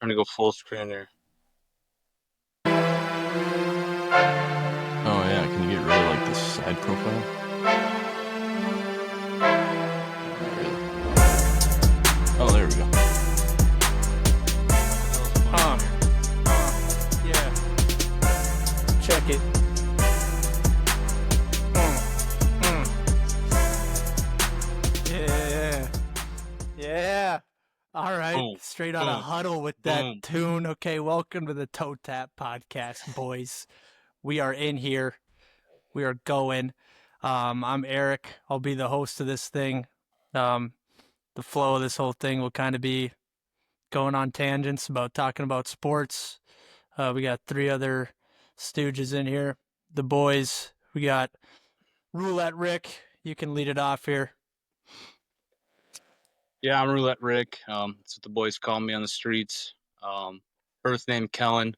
Trying to go full screen there. Oh yeah, can you get rid of like the side profile? Really? Oh, there we go. Yeah. Check it. Yeah. Yeah. All right. Boom, Straight out of boom, huddle with that boom. tune. Okay, welcome to the Toe Tap Podcast, boys. We are in here. We are going. I'm Eric. I'll be the host of this thing. The flow of this whole thing will kind of be going on tangents about talking about sports. We got three other stooges in here. The boys. We got Roulette Rick. You can lead it off here. Yeah, I'm Roulette Rick. That's what the boys call me on the streets. Birth name Kellen.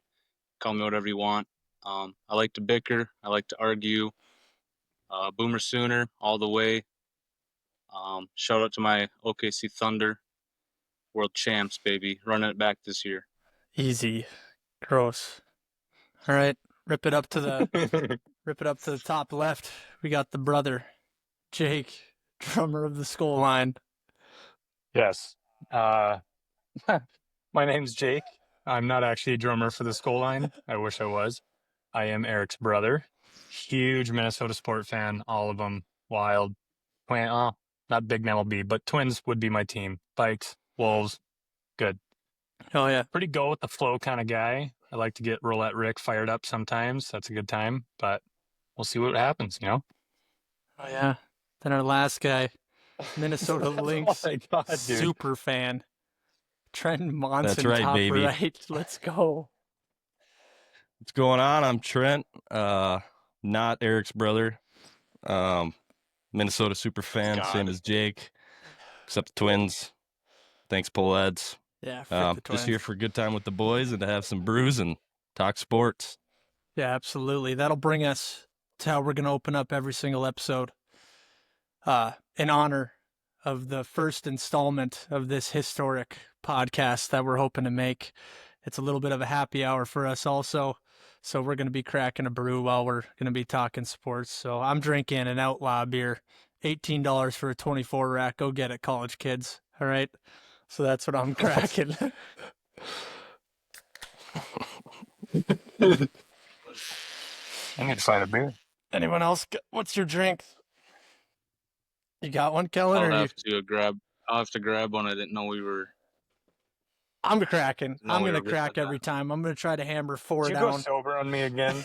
Call me whatever you want. I like to bicker. I like to argue. Boomer Sooner all the way. Shout out to my OKC Thunder. World champs, baby. Running it back this year. Easy. Gross. All right. Rip it up to the top left. We got the brother, Jake, drummer of the Skull Line. Yes. My name's Jake. I'm not actually a drummer for the Skull Line. I wish I was. I am Eric's brother. Huge Minnesota sport fan. All of them wild. Not big MLB, but Twins would be my team. Bikes, Wolves, good. Oh yeah. Pretty go with the flow kind of guy. I like to get Roulette Rick fired up sometimes. That's a good time, but we'll see what happens, you know? Oh yeah. Then our last guy, Minnesota Lynx Oh my God, dude. super fan, Trent Monson. That's right, top baby. right. Let's go. What's going on? I'm Trent. Not Eric's brother. Minnesota super fan, God. same as Jake, except the Twins. Thanks, Poleads. Yeah, frick the Twins. Just here for a good time with the boys and to have some brews and talk sports. Yeah, absolutely. That'll bring us to how we're going to open up every single episode. In honor of the first installment of this historic podcast that we're hoping to make. It's a little bit of a happy hour for us also. So we're going to be cracking a brew while we're going to be talking sports. So I'm drinking an Outlaw beer, $18 for a 24 rack. Go get it, college kids. All right. So that's what I'm cracking. I need to find a beer. Anyone else? What's your drink? You got one, Kellen? I'll have to grab one. I didn't know we were. I'm cracking. No, I'm we going to were crack missing every time. I'm going to try to hammer four Did you go down. sober on me again?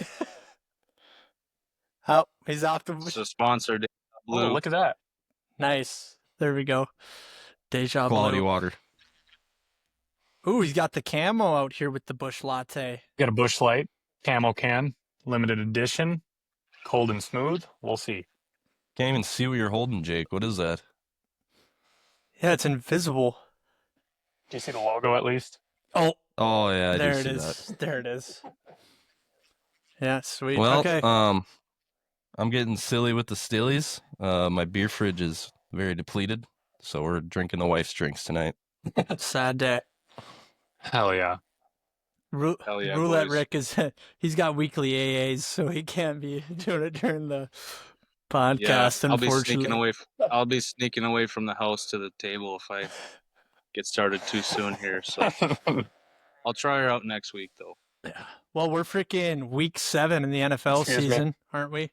Oh, he's off It's the... a sponsor. Blue. Oh, look at that. Nice. There we go. Deja Quality Blue. water. Ooh, he's got the camo out here with the Bush Latte. Got a Bush Light, camo can, limited edition, cold and smooth. We'll see. Can't even see what you're holding, Jake. What is that? Yeah, it's invisible. Do you see the logo at least? Oh, Oh yeah, I there do it see is. that. There it is. Yeah, sweet. Well, okay. I'm getting silly with the Stillies. My beer fridge is very depleted, so we're drinking the wife's drinks tonight. Sad day. Hell yeah. Hell yeah, Roulette boys. Rick he's got weekly AAs, so he can't be doing it during the podcast. Yeah, Unfortunately, I'll be sneaking away from the house to the table if I get started too soon here. So I'll try her out next week, though. Yeah. Well, we're freaking week 7 in the NFL Excuse me. season, aren't we?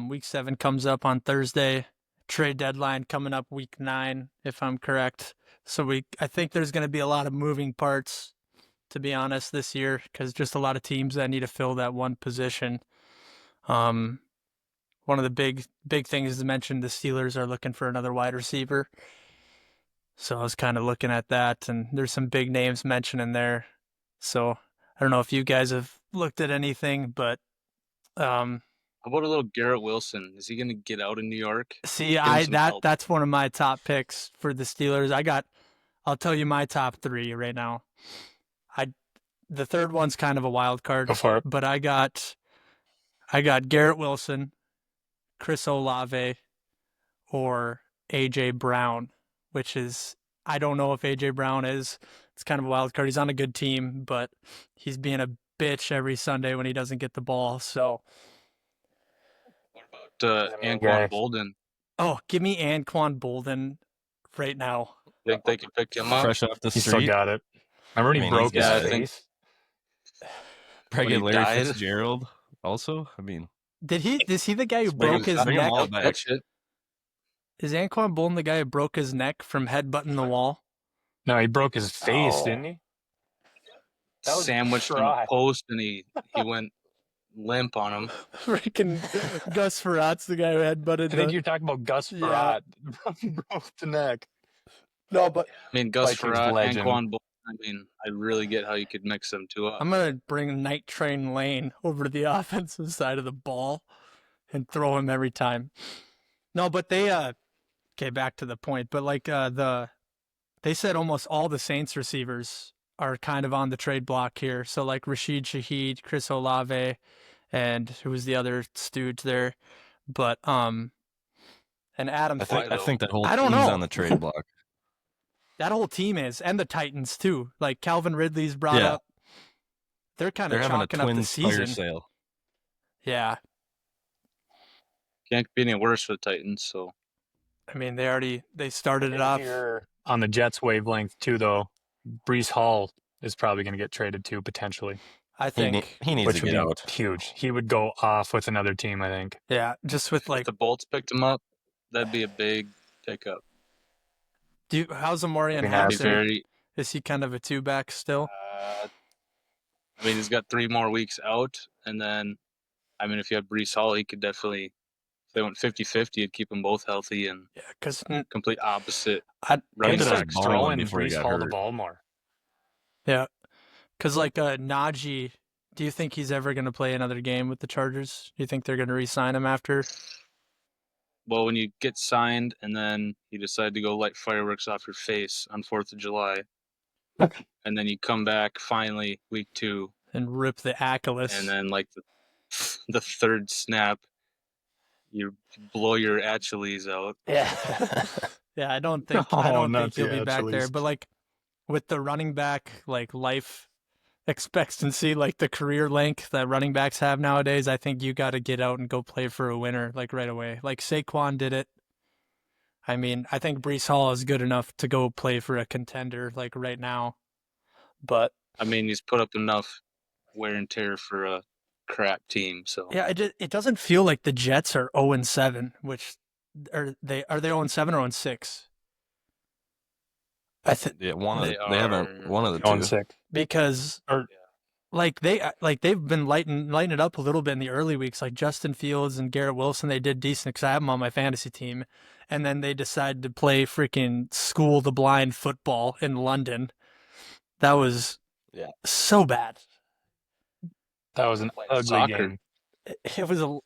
Week 7 comes up on Thursday. Trade deadline coming up week 9, if I'm correct. So I think there's going to be a lot of moving parts, to be honest, this year, because just a lot of teams that need to fill that one position. One of the big things to mention, the Steelers are looking for another wide receiver. So I was kind of looking at that, and there's some big names mentioned in there. So I don't know if you guys have looked at anything, but How about a little Garrett Wilson? Is he going to get out in New York? see, Give him some help. that's one of my top picks for the Steelers. I'll tell you my top 3 right now. The third one's kind of a wild card, Go for it. but I got Garrett Wilson, Chris Olave, or AJ Brown, which is, I don't know if AJ Brown is. It's kind of a wild card. He's on a good team, but he's being a bitch every Sunday when he doesn't get the ball. So, Anquan Bolden. oh, give me Anquan Bolden right now. Think they can pick him up? Fresh off the He still street. got it. Remember when he broke his got it. face? Pregnant when he Larry died. Fitzgerald also. I mean, Is he the guy who Bring broke his bring 'em neck? all back. That shit. Is Anquan Bolden the guy who broke his neck from headbutting the wall? No, he broke his face, Oh. didn't he? That was Sandwiched in a try. post, and he went limp on him. Freaking Gus Frerott's the guy who headbutted I think the... you're talking about Gus Yeah. Frerotte. Broke the neck. No, but I mean, Gus Vikings Frerotte, legend. Anquan Bolden. I mean, I really get how you could mix them two up. I'm going to bring Night Train Lane over to the offensive side of the ball and throw him every time. No, but they... Okay, back to the point. But like they said almost all the Saints receivers are kind of on the trade block here. So like Rashid Shaheed, Chris Olave, and who was the other stooge there? But and Adam. I think that whole I don't team's know. on the trade block. That whole team is, and the Titans too. Like Calvin Ridley's brought Yeah. up. They're kind They're of having a chalking up the Twins fire season. sale. Yeah, Can't be any worse for the Titans. So I mean they started it off. On the Jets wavelength too, though. Brees Hall is probably going to get traded too, potentially, I think. He needs which to would get be out. huge. He would go off with another team, I think. Yeah, just with if like. the Bolts picked him up, that'd be a big pickup. How's Amorian Be That'd be Hampton? very. Is he kind of a two-back still? I mean, he's got 3 more weeks out, and then, I mean, if you have Brees Hall, he could definitely. If they went 50-50, it'd keep them both healthy and Yeah, because complete opposite I running Ended up backs. balling Throwing before he Brees got Hall the hurt. ball more. yeah, because like Najee, do you think he's ever going to play another game with the Chargers? Do you think they're going to re-sign him after? Well, when you get signed and then you decide to go light fireworks off your face on 4th of July, and then you come back finally week 2, And rip the Achilles. and then like the third snap, you blow your Achilles out. Yeah. Yeah, I don't think not he'll the be back there. Achilles. But like with the running back like life expectancy, like the career length that running backs have nowadays, I think you got to get out and go play for a winner like right away. Like Saquon did it. I mean, I think Brees Hall is good enough to go play for a contender like right now. But I mean, he's put up enough wear and tear for a crap team. So yeah, it doesn't feel like the Jets are 0-7, which are they 0-7 or 0-6? I think Yeah, They haven't one of the Going two. sick. because like they've been lighting it up a little bit in the early weeks, like Justin Fields and Garrett Wilson. They did decent because I have them on my fantasy team, and then they decided to play freaking school the blind football in London. That was so bad. That was an ugly soccer. game. It was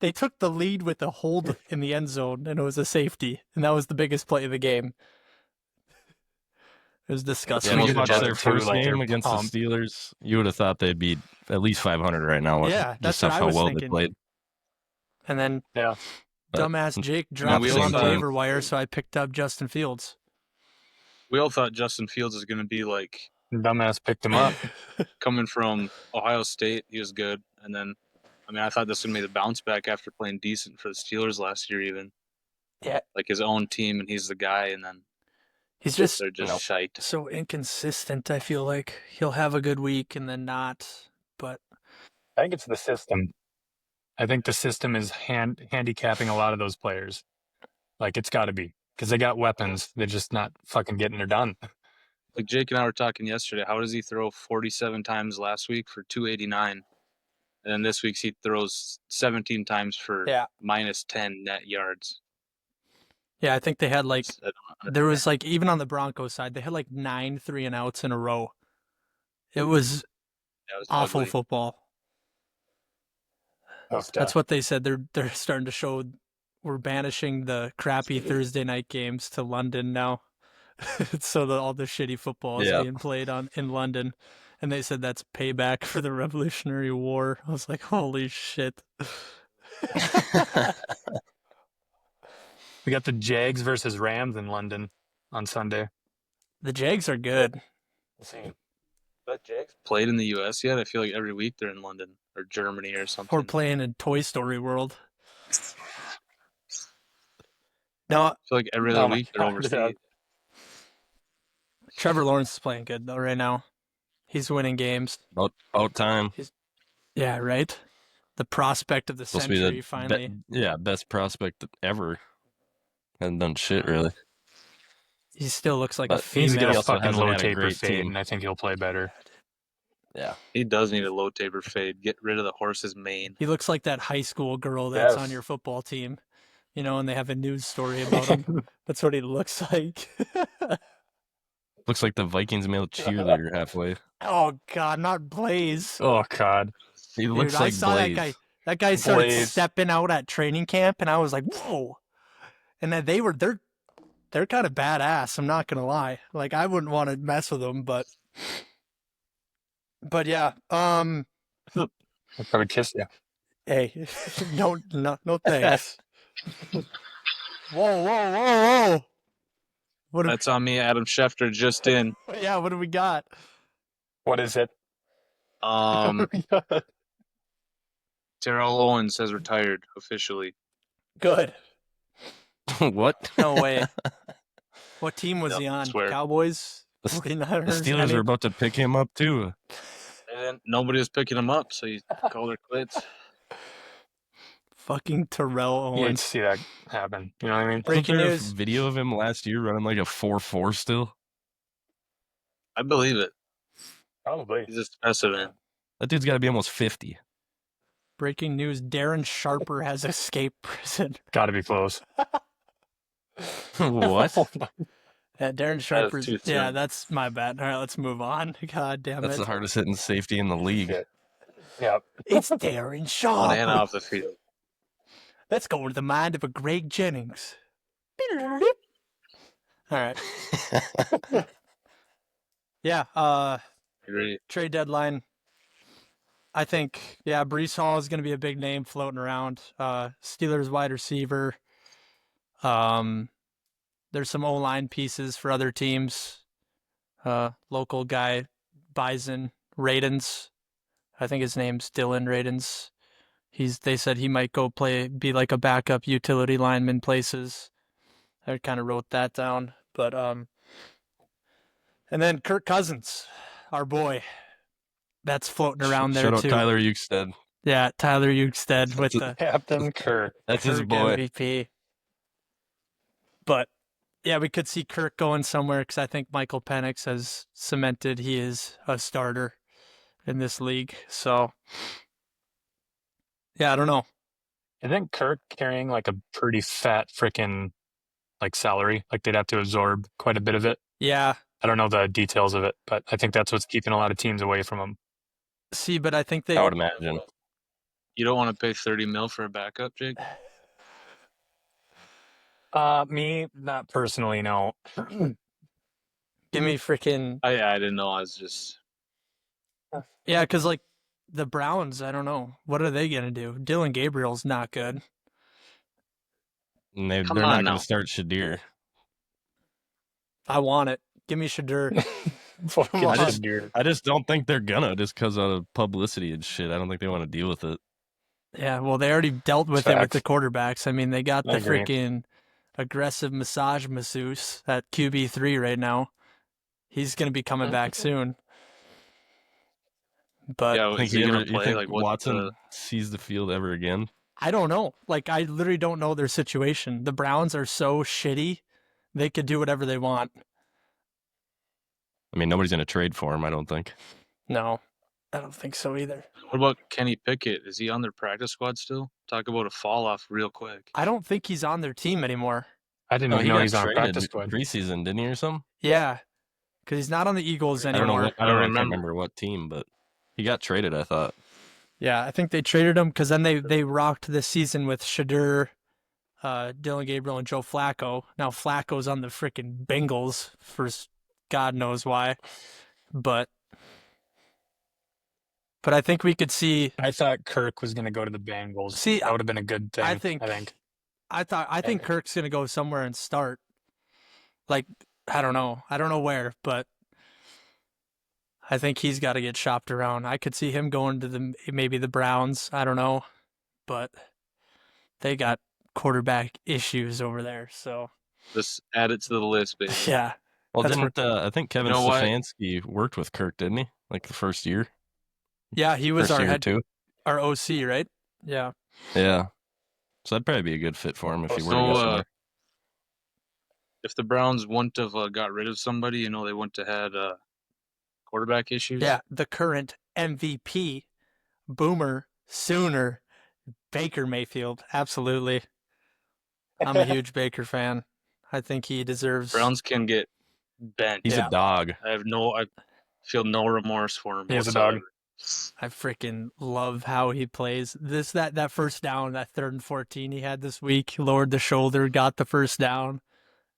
they took the lead with a hold in the end zone, and it was a safety, and that was the biggest play of the game. It was Yeah, disgusting. if you Think watched about their it, too, first like, game they're against the pumped. Steelers, you would have thought they'd be at least 500 right now. Yeah, that's just what I how was well thinking. they played. And then Yeah. But dumbass Jake not dropped the him on same the team. waiver wire, so I picked up Justin Fields. we all thought Justin Fields was going to be like Dumbass picked him up. coming from Ohio State. He was good, and then I mean, I thought this was going to be the bounce back after playing decent for the Steelers last year, even. Yeah. Like his own team, and he's the guy, and then He's just they're just shite. so inconsistent. I feel like he'll have a good week and then not. But I think it's the system. I think the system is handicapping a lot of those players. Like, it's got to be. Because they got weapons. They're just not fucking getting it done. Like Jake and I were talking yesterday. How does he throw 47 times last week for 289? And then this week he throws 17 times for minus 10 net yards. yeah, I think they had like I don't there was like even on the Broncos side, they had like 9 3-and-outs in a row. It was That was awful ugly. football. That's what they said. They're starting to show we're banishing the crappy Thursday night games to London now. So that all the shitty football is being played in London. And they said that's payback for the Revolutionary War. I was like, holy shit. We got the Jags versus Rams in London on Sunday. The Jags are good. But Jags played in the U.S. yet? I feel like every week they're in London or Germany or something. We're playing in Toy Story World. No, I feel like every Oh other my week they're God, overseas. Trevor Lawrence is playing good though right now. He's winning games. About time. Yeah, right. The prospect of the Supposed to be century the finally. best prospect ever. Hasn't done shit really. He still looks like But a He needs to get female. a also fucking hasn't low had a taper great fade, team. and I think he'll play better. Yeah. He does need a low taper fade. Get rid of the horse's mane. He looks like that high school girl that's on Yes. your football team, and they have a news story about him. That's what he looks like. Looks like the Vikings male cheerleader halfway. Oh God, not Blaze. Oh God, He Dude, looks I like saw Blaze. that guy. That guy started Blaze. stepping out at training camp, and I was like, whoa. And then they're kind of badass. I'm not gonna lie. Like I wouldn't want to mess with them, but yeah. I'll probably kiss you. Hey, no thanks. Whoa. What? That's on me. Adam Schefter just in. Yeah. What do we got? What is it? Terrell Owens has retired officially. Good. What? No way. What team was Yep, he on? swear. Cowboys? The 49ers? The Steelers are about to pick him up too. And nobody was picking him up, so you called her quits. Fucking Terrell You hate to Owens. see that happen. You know what I mean? Breaking Wasn't there news. a video of him last year running like a 4.4 still? I believe it. Probably. He's a specimen. That dude's got to be almost 50. Breaking news. Darren Sharper has escaped prison. Got to be close. What? Yeah, Darren Sharper's. too soon. Yeah, that's my bad. All right, let's move on. God damn That's it. the hardest hitting safety in the league. Shit. Yeah. It's Darren On Sharper. and off the field. Let's go into the mind of a Greg Jennings. All right. Yeah, Agree. trade deadline. I think, Breece Hall is going to be a big name floating around. Steelers wide receiver. There's some O-line pieces for other teams. Local guy, Bison Radens. I think his name's Dylan Radens. They said he might go be like a backup utility lineman places. I kind of wrote that down, but and then Kirk Cousins, our boy, that's floating around there Shout out too. Tyler Ukestead. Yeah, Tyler Ukestead with the Captain Kirk. That's his Kirk boy. MVP. But yeah, we could see Kirk going somewhere because I think Michael Penix has cemented he is a starter in this league. So yeah, I don't know. I think Kirk carrying like a pretty fat freaking like salary. Like they'd have to absorb quite a bit of it. Yeah. I don't know the details of it, but I think that's what's keeping a lot of teams away from him. See, but I think I would imagine. You don't want to pay $30 million for a backup, Jake? Me, not personally, no. give me freaking I didn't know. I was just. yeah, because like the Browns, I don't know what are they gonna do. Dylan Gabriel's not good. And they're Come not on going now. to start Shadir. I want it. Give me Shadur. Fucking on. Shadir. I just don't think they're gonna just because of publicity and shit. I don't think they want to deal with it. Yeah, well, they already dealt with it with the Facts. quarterbacks. I mean, they got I the agree. freaking aggressive massage masseuse at QB3 right now. He's going to be coming back soon. But Yeah, Think is he going to you play? think Like, what's Watson sees the field ever again? I don't know. Like, I literally don't know their situation. The Browns are so shitty, they could do whatever they want. I mean, nobody's going to trade for him, I don't think. No, I don't think so either. What about Kenny Pickett? Is he on their practice squad still? Talk about a fall off real quick. I don't think he's on their team anymore. I didn't No, even he know got he's on traded practice squad. preseason, didn't he, or something? Yeah, because he's not on the Eagles I don't know. anymore. I can't remember. remember what team, but he got traded, I thought. Yeah, I think they traded him because then they rocked this season with Shadur, Dylan Gabriel, and Joe Flacco. Now Flacco's on the freaking Bengals for God knows why, but I think we could see. I thought Kirk was going to go to the Bengals. See, that would have been a good thing. I think Kirk's gonna go somewhere and start. Like I don't know. I don't know where, but I think he's got to get shopped around. I could see him going to maybe the Browns. I don't know, but they got quarterback issues over there. So Just add it to the list, baby. yeah, Well, That's didn't I think Kevin You know what? Stefanski worked with Kirk, didn't he? Like the first year, yeah, he was first our year or two. our OC, right? Yeah, Yeah, so that'd probably be a good fit for him if he were to So, go somewhere. if the Browns wouldn't have got rid of somebody, you know, they wouldn't have had quarterback issues. yeah. The current MVP, Boomer Sooner, Baker Mayfield. Absolutely, I'm a huge Baker fan. I think he deserves. Browns can get bent. He's Yeah. a dog. I feel no remorse for him He is a dog. whatsoever. I freaking love how he plays. That first down, that 3rd and 14 he had this week, lowered the shoulder, got the first down.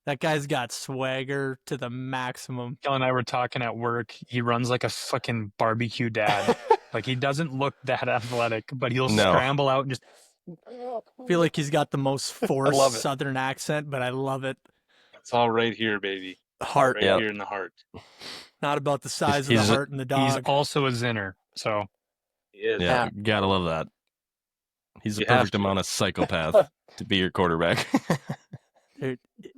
That guy's got swagger to the maximum. Kel and I were talking at work. He runs like a fucking barbecue dad. Like he doesn't look that athletic, but he'll No. scramble out and just. I feel like he's got the most forced love it. Southern accent, but I love it. It's all right here, baby. Heart, Right Yep. here in the heart. not about the size of He's- the heart and the He's dog. also a zinner. So He is. Yeah, gotta love that. He's the You have perfect to. amount of psychopath to be your quarterback.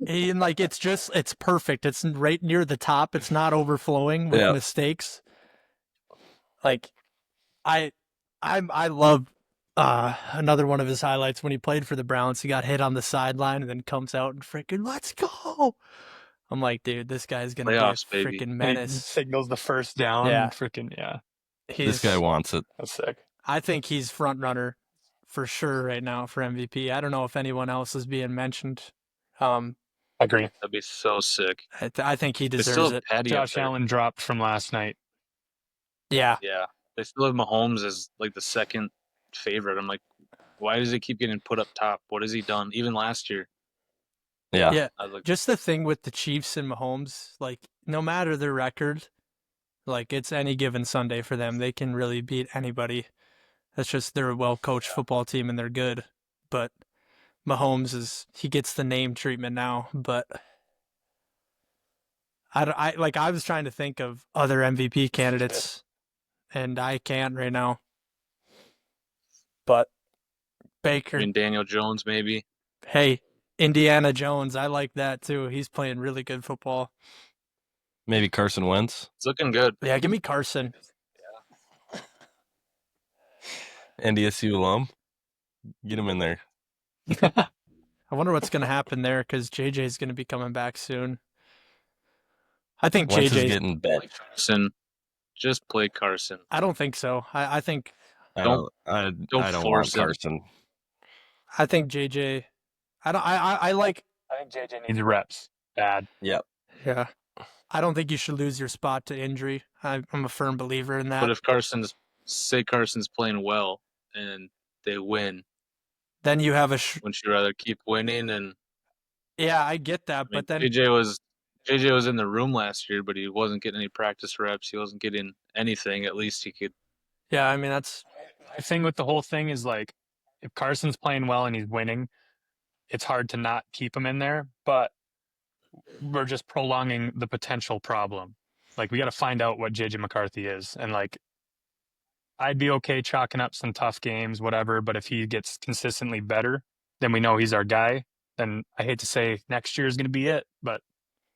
And like it's perfect. It's right near the top. It's not overflowing with Yeah. mistakes. Like I love another one of his highlights when he played for the Browns. He got hit on the sideline and then comes out and freaking let's go. I'm like, dude, this guy's gonna Playoffs, be a baby. freaking and he menace. signals the first down. Yeah. Freaking yeah. This guy wants it. That's sick. I think he's front runner for sure right now for MVP. I don't know if anyone else is being mentioned. Agree. That'd be so sick. I think he They deserves still have it. Patty up Josh there. Allen dropped from last night. Yeah. Yeah. They still have Mahomes as like the second favorite. I'm like, why does he keep getting put up top? What has he done? Even last year. Yeah. Yeah. I was like, Just the thing with the Chiefs and Mahomes, like no matter their record, like it's any given Sunday for them. They can really beat anybody. That's just they're a well-coached football team and they're good. But Mahomes he gets the name treatment now, but I was trying to think of other MVP candidates and I can't right now. But Baker, I mean, Daniel Jones, maybe. hey, Indiana Jones, I like that too. He's playing really good football. Maybe Carson Wentz, It's looking good. Yeah, give me Carson. NDSU alum. Get him in there. I wonder what's going to happen there because JJ is going to be coming back soon. I think Wentz is JJ. getting bent. Carson, just play Carson. I don't think so. I think I Don't- don't don't want force him. Carson. JJ. I like. I think JJ needs reps. Bad. Yeah. I don't think you should lose your spot to injury. I'm a firm believer in that. But if Carson's playing well and they win, then you have wouldn't you rather keep winning? And yeah, I get that. I mean, But then JJ was in the room last year, but he wasn't getting any practice reps. He wasn't getting anything. At least he could. yeah, I mean that's My thing with the whole thing is like, if Carson's playing well and he's winning, it's hard to not keep him in there. But we're just prolonging the potential problem. Like we got to find out what JJ McCarthy is, and like, I'd be okay chalking up some tough games, whatever. But if he gets consistently better, then we know he's our guy. Then I hate to say next year is going to be it, but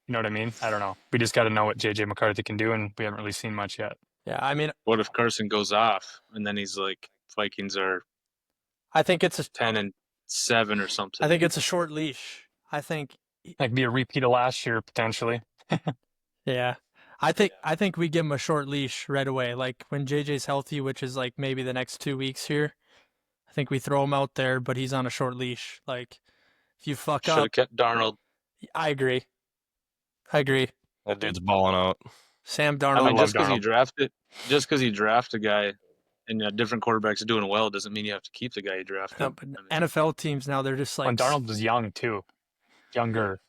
you know what I mean? I don't know. We just got to know what JJ McCarthy can do, and we haven't really seen much yet. yeah. I mean What if Carson goes off and then he's like, Vikings are I think it's 10-7 or something? I think it's a short leash. I think Like be a repeat of last year potentially. yeah. I think we give him a short leash right away. Like when JJ's healthy, which is like maybe the next 2 weeks here. I think we throw him out there, but he's on a short leash. Like if you fuck Should up, have kept Darnold. I agree. That dude's balling out. Sam I Darnold. mean, love just because you draft a guy and a different quarterback's doing well doesn't mean you have to keep the guy you drafted. No, but I mean, NFL teams now they're just like When Darnold was young too, younger.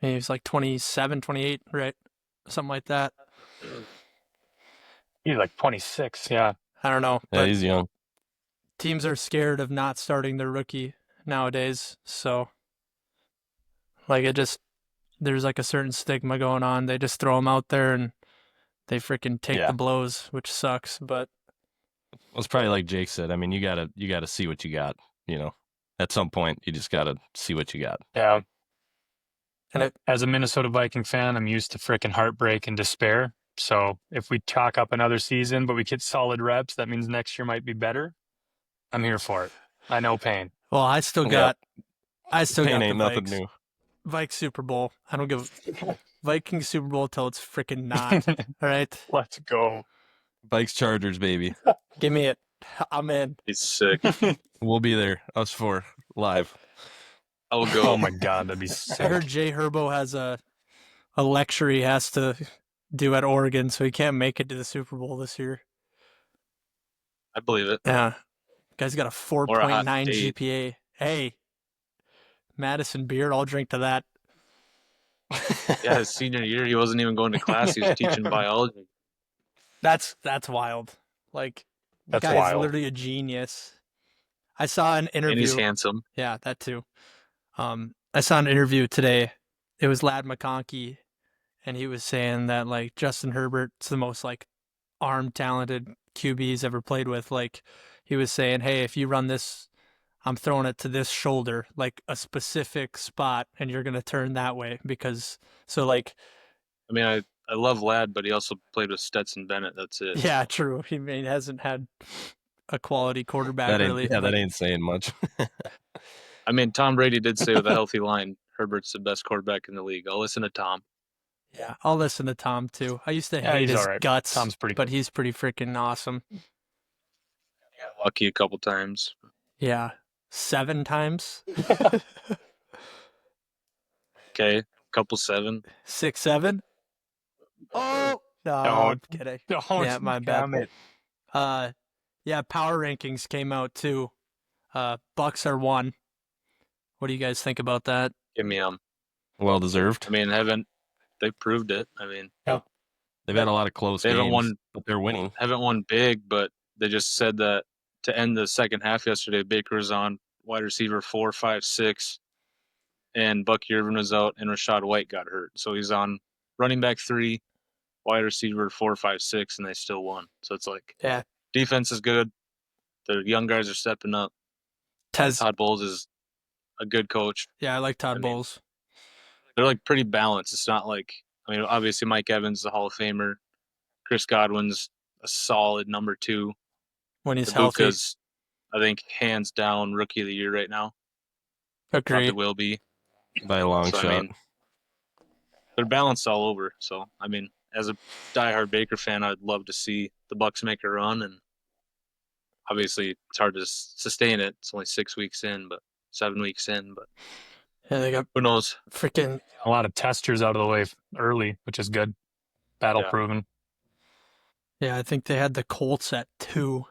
he was like 27, 28, right? Something like that. He's like 26. Yeah. I don't know. Yeah, But he's young. teams are scared of not starting their rookie nowadays. So like there's like a certain stigma going on. They just throw them out there and they freaking take Yeah. the blows, which sucks. But Well, it's probably like Jake said. I mean, you gotta see what you got. At some point, you just gotta see what you got. Yeah. And As a Minnesota Viking fan, I'm used to freaking heartbreak and despair. So if we chalk up another season, but we get solid reps, that means next year might be better. I'm here for it. I know pain. well, I still Yep. got Pain the ain't nothing Vikes. new. Vikes Super Bowl. I don't give a Vikings Super Bowl till it's freaking not. All right, Let's go. Vikes Chargers, baby. give me it. I'm in. He's sick. We'll be there. Us four live. I will go. Oh my God, that'd be I sick. heard Jay Herbo has a lecture he has to do at Oregon, so he can't make it to the Super Bowl this year. I believe it. Yeah, guy's got a Or a hot 4.9 date. GPA. Hey, Madison Beard, I'll drink to that. Yeah, his senior year, he wasn't even going to class. He was teaching biology. That's wild. Like, the That's guy's wild. literally a genius. I saw an And he's interview. handsome. Yeah, that too. I saw an interview today. It was Lad McConkey, and he was saying that like Justin Herbert's the most like arm talented QB he's ever played with. Like, he was saying, hey, if you run this, I'm throwing it to this shoulder, like a specific spot, and you're gonna turn that way because so like I mean, I love Ladd, but he also played with Stetson Bennett. That's it. yeah, true. He hasn't had a quality quarterback That ain't really. that but- ain't saying much. I mean, Tom Brady did say with a healthy line, Herbert's the best quarterback in the league. I'll listen to Tom. Yeah, I'll listen to Tom too. I used to Yeah, hate he's his all right. guts, Tom's pretty but good. he's pretty freaking awesome. Lucky a couple times. Yeah, 7 times, Okay, couple 7. 6, 7. Oh no, No. I'm kidding. Oh, Yeah, my bad. damn it. Yeah, power rankings came out too. Bucks are 1. What do you guys think about that? Give me Well deserved. I mean, they proved it. I mean, They've had a lot of close They games, haven't won- but they're winning. haven't won big, but they just said that to end the second half yesterday, Baker was on wide receiver 4, 5, 6, and Bucky Irvin was out, and Rashad White got hurt. So he's on running back 3, wide receiver 4, 5, 6, and they still won. So it's like Yeah, defense is good. The young guys are stepping up. Tez. Todd Bowles is a good coach. Yeah, I like Todd I mean, Bowles. They're like pretty balanced. It's not like, I mean, obviously Mike Evans is a Hall of Famer. Chris Godwin's a solid number 2. When he's healthy. Ibuka's, I think, hands down rookie of the year right now. Probably Agreed. will be. By a long So, shot. I mean, they're balanced all over. So, I mean, as a diehard Baker fan, I'd love to see the Bucks make a run. And obviously, it's hard to sustain it. It's only 6 weeks in, but 7 weeks in. But Yeah, they got who knows? freaking A lot of testers out of the way early, which is good. Battle Yeah. proven. Yeah, I think they had the Colts at 2,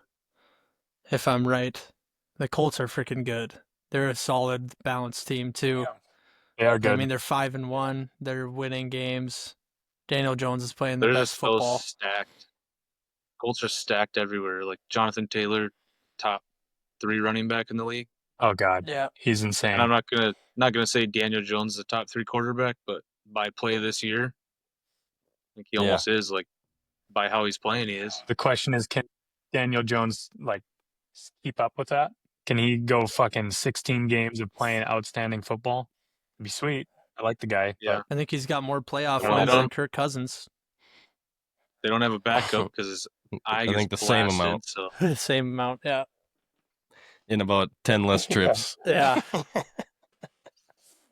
if I'm right. The Colts are freaking good. They're a solid, balanced team too. They are good. I mean, they're 5-1. They're winning games. Daniel Jones is playing the They're best just so football. stacked. Colts are stacked everywhere. Like Jonathan Taylor, top 3 running back in the league. Oh God, Yeah, he's insane. And I'm not gonna say Daniel Jones is a top 3 quarterback, but by play this year, I think he Yeah. almost is. Like by how he's playing, he is. The question is, can Daniel Jones like keep up with that? Can he go fucking 16 games of playing outstanding football? It'd be sweet. I like the guy. Yeah. I think he's got more playoff Well, wins they than don't- Kirk Cousins. They don't have a backup because his eye I gets think the same blasted, amount. So The same amount. Yeah. In about 10 less trips. Yeah.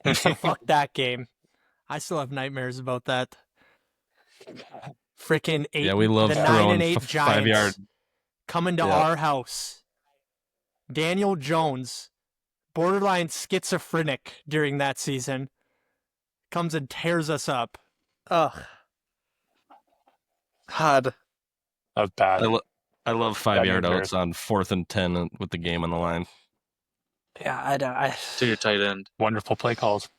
Fuck that game. I still have nightmares about that. Freaking 8. Yeah, we love the 9 throwing and 8 5 Giants yard. coming to Yeah. our house. Daniel Jones, borderline schizophrenic during that season, comes and tears us up. Ugh. God. That was bad. I love 5 yard outs on 4th and 10 with the game on the line. Yeah, I don't. to your tight end. Wonderful play calls.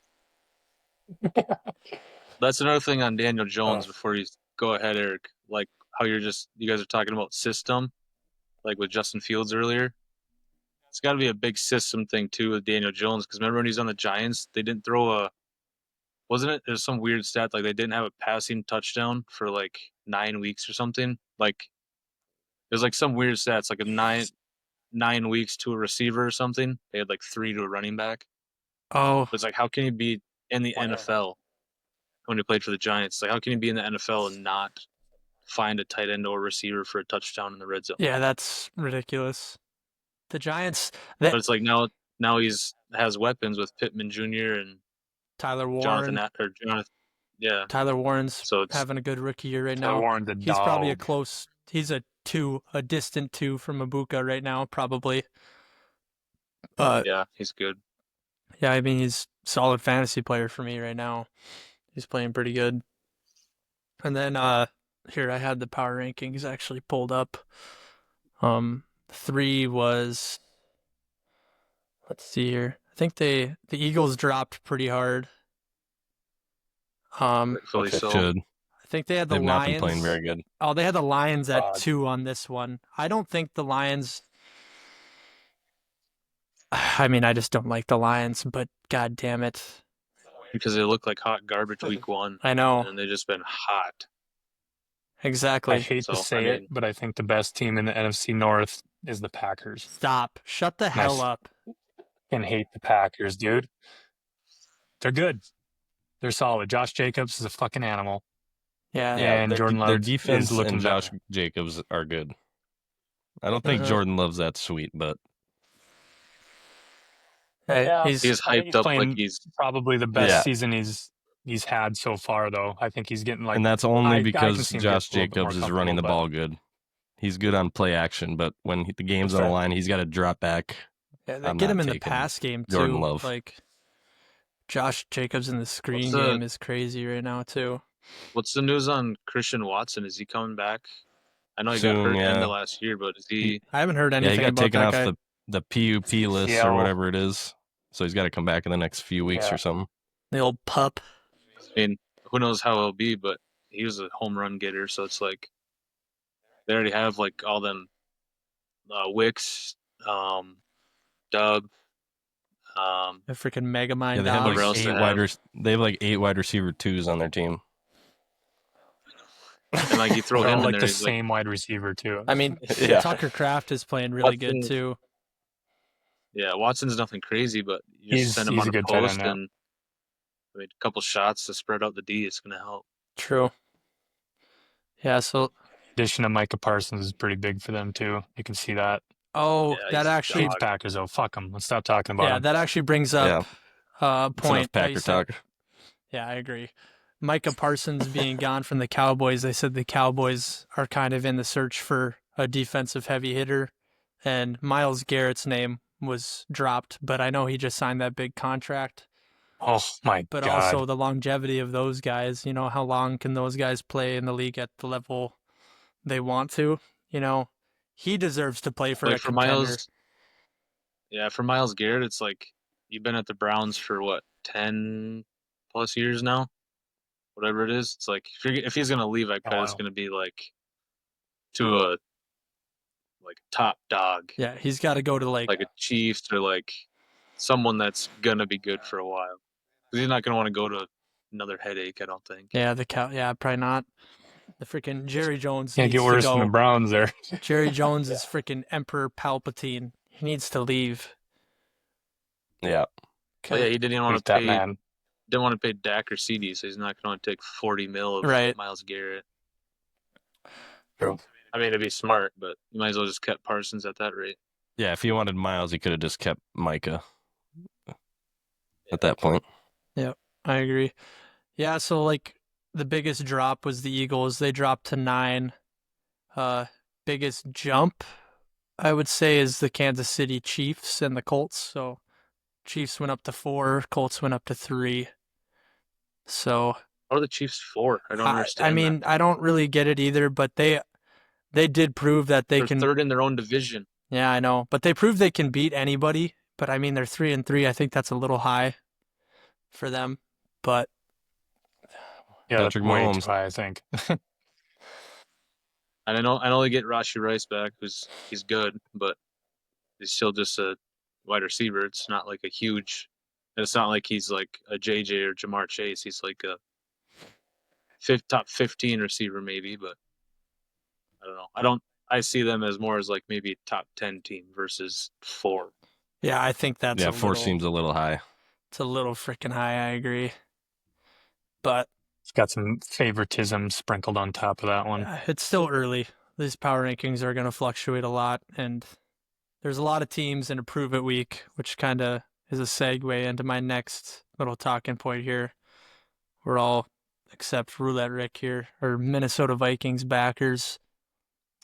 That's another thing on Daniel Jones before you go ahead, Eric. Like how you guys are talking about system, like with Justin Fields earlier. It's got to be a big system thing too with Daniel Jones because remember when he was on the Giants, they didn't throw wasn't it? There's some weird stat like they didn't have a passing touchdown for like 9 weeks or something. Like there's like some weird stats like a 9 weeks to a receiver or something. They had like 3 to a running back. Oh, But it's like how can you be in the Wow. NFL when you played for the Giants? Like how can you be in the NFL and not find a tight end or receiver for a touchdown in the red zone? yeah, that's ridiculous. The Giants, But it's like now has weapons with Pittman Jr. and Tyler Jonathan Warren. Jonathan. Yeah. Tyler Warren's So it's having a good rookie year right Tyler now. Warren's a He's probably a dog. close. He's a distant 2 from Ibuka right now, probably. yeah, he's good. Yeah, I mean he's solid fantasy player for me right now. He's playing pretty good. And then here I had the power rankings actually pulled up. 3 was, let's see here. I think the Eagles dropped pretty hard. Rightfully They so. should. I think they had the They've not Lions. been playing very good. Oh, they had the Lions at God. 2 on this one. I don't think the Lions. I mean, I just don't like the Lions, but god damn it. Because they look like hot garbage week 1. I know. And they've just been hot. Exactly. I hate to So, say I it, mean- but I think the best team in the NFC North is the Packers. Stop. Shut the hell up. And hate the Packers, dude. They're good. They're solid. Josh Jacobs is a fucking animal. Yeah. And their, Jordan their Love defense is looking and Josh better. Jacobs are good. I don't think Uh-huh. Jordan Love's that sweet, but Hey, Yeah. he's He's I think hyped up like playing he's probably the best Yeah. season he's had so far, though. I think he's getting like. and that's I only can because see him Josh get a little bit more Jacobs is running the comfortable, ball good. He's good on play action, but when the game's That's on the fair. line, he's got to drop back. yeah, they I'm get not him in the taking pass game too. Jordan Love. Like Josh Jacobs in the screen the- game is crazy right now too. What's the news on Christian Watson? Is he coming back? I know he Soon, got hurt end yeah. of last year, but is he I haven't heard Yeah, anything he got about taken that off guy. the PUP list or ACL. whatever it is. So he's got to come back in the next few weeks Yeah. or something. The old pup. I mean, who knows how he'll be, but he was a home run getter, so it's like they already have like all them Wicks, Dub, The freaking Mega Mind Yeah, they have Whoever like dogs. else they 8 have. they have like 8 wide receiver 2s on their team. and like you throw They're him all in like there, the he's like, same wide receiver too. I mean, Yeah. Tucker Kraft is playing really good Watson- too. yeah, Watson's nothing crazy, but you just send him he's on a a good tight end post now. and I mean, a couple shots to spread out the D, it's gonna help. True. Yeah, so Addition of Micah Parsons is pretty big for them too. You can see that. oh, Yeah, that he's a actually Chiefs Packers though. Fuck them. Let's stop talking about yeah, them. that actually brings up a It's enough point that you Packer said. talk. Yeah, I agree. Micah Parsons being gone from the Cowboys, they said the Cowboys are kind of in the search for a defensive heavy hitter, and Myles Garrett's name was dropped, but I know he just signed that big contract. Oh my But god. also the longevity of those guys, how long can those guys play in the league at the level they want to? He deserves to play for Like a for contender. For Myles Garrett, it's like you've been at the Browns for what 10 plus years now, whatever it is. It's like if he's gonna leave, I bet it's wow. gonna be like to a like top dog, Yeah, he's got to go to like a Chiefs or like someone that's gonna be good for a while. 'Cause he's not gonna want to go to another headache, I don't think. yeah, probably not. The freaking Jerry Jones Can't needs get to worse than the go. Browns there. Jerry Jones is freaking Emperor Palpatine. He needs to leave. Yeah. Oh, yeah, he didn't even want Hate to that pay. man. Didn't want to pay Dak or CD, so he's not going to take 40 mil of Right. Myles Garrett. True. I mean, it'd be smart, but you might as well just kept Parsons at that rate. Yeah, if he wanted Miles, he could have just kept Micah at that point. I agree. Yeah, so like the biggest drop was the Eagles. They dropped to 9. Biggest jump, I would say, is the Kansas City Chiefs and the Colts. So Chiefs went up to 4, Colts went up to 3. So How are the Chiefs 4? I don't understand. I mean, I don't really get it either, but they did prove that they they're can. third in their own division. Yeah, I know, but they proved they can beat anybody. But I mean, they're 3-3. I think that's a little high for them. But Yeah, that's Patrick way too Mahomes. high, I think. And I know they get Rashee Rice back, he's good, but he's still just a wide receiver. It's not like a huge And it's not like he's like a JJ or Jamar Chase. He's like a top 15 receiver maybe, but I don't know. I see them as more as like maybe top 10 team versus 4. Yeah, I think that's 4 seems a little high. It's a little freaking high, I agree. But it's got some favoritism sprinkled on top of that one. It's still early. These power rankings are going to fluctuate a lot, and there's a lot of teams in a prove it week, which kind of is a segue into my next little talking point here. We're all, except Roulette Rick here, are Minnesota Vikings backers.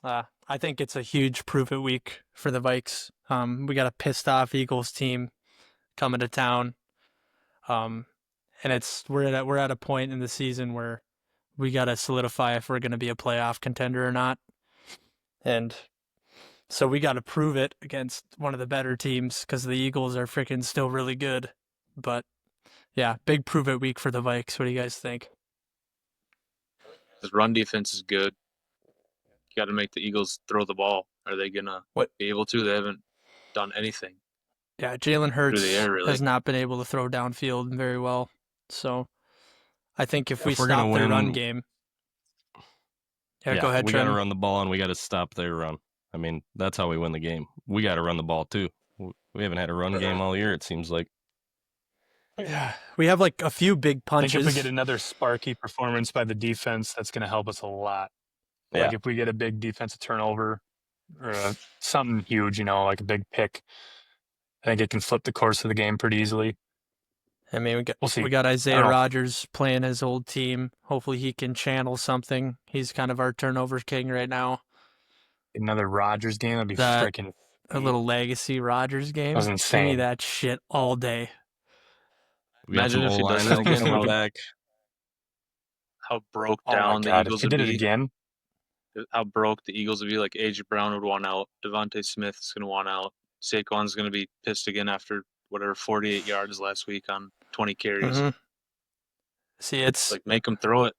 I think it's a huge prove it week for the Vikes. We got a pissed off Eagles team coming to town. And we're at a point in the season where we got to solidify if we're going to be a playoff contender or not. And so we got to prove it against one of the better teams because the Eagles are freaking still really good. But yeah, big prove it week for the Vikes. What do you guys think? His run defense is good. You got to make the Eagles throw the ball. Are they going to be able to? They haven't done anything. Yeah, Jalen Hurts has not been able to throw downfield very well. So I think if we stop their run game. Go ahead, we got to run the ball and we got to stop their run. I mean, that's how we win the game. We got to run the ball too. We haven't had a run game all year, it seems like. Yeah, we have like a few big punches. I think if we get another sparky performance by the defense, that's going to help us a lot. Yeah. Like if we get a big defensive turnover or something huge, like a big pick, I think it can flip the course of the game pretty easily. I mean, we'll see. We got Isaiah Rodgers playing his old team. Hopefully he can channel something. He's kind of our turnover king right now. Another Rodgers game, that'd be freaking... A little legacy Rodgers game. That was insane. Give me that shit all day. Imagine if he does it again. Back. How broke down the Eagles would be. If he did it again. How broke the Eagles would be. Like A.J. Brown would want out. Devontae Smith is going to want out. Saquon's going to be pissed again after 48 yards last week on 20 carries. Mm-hmm. See, it's like make him throw it.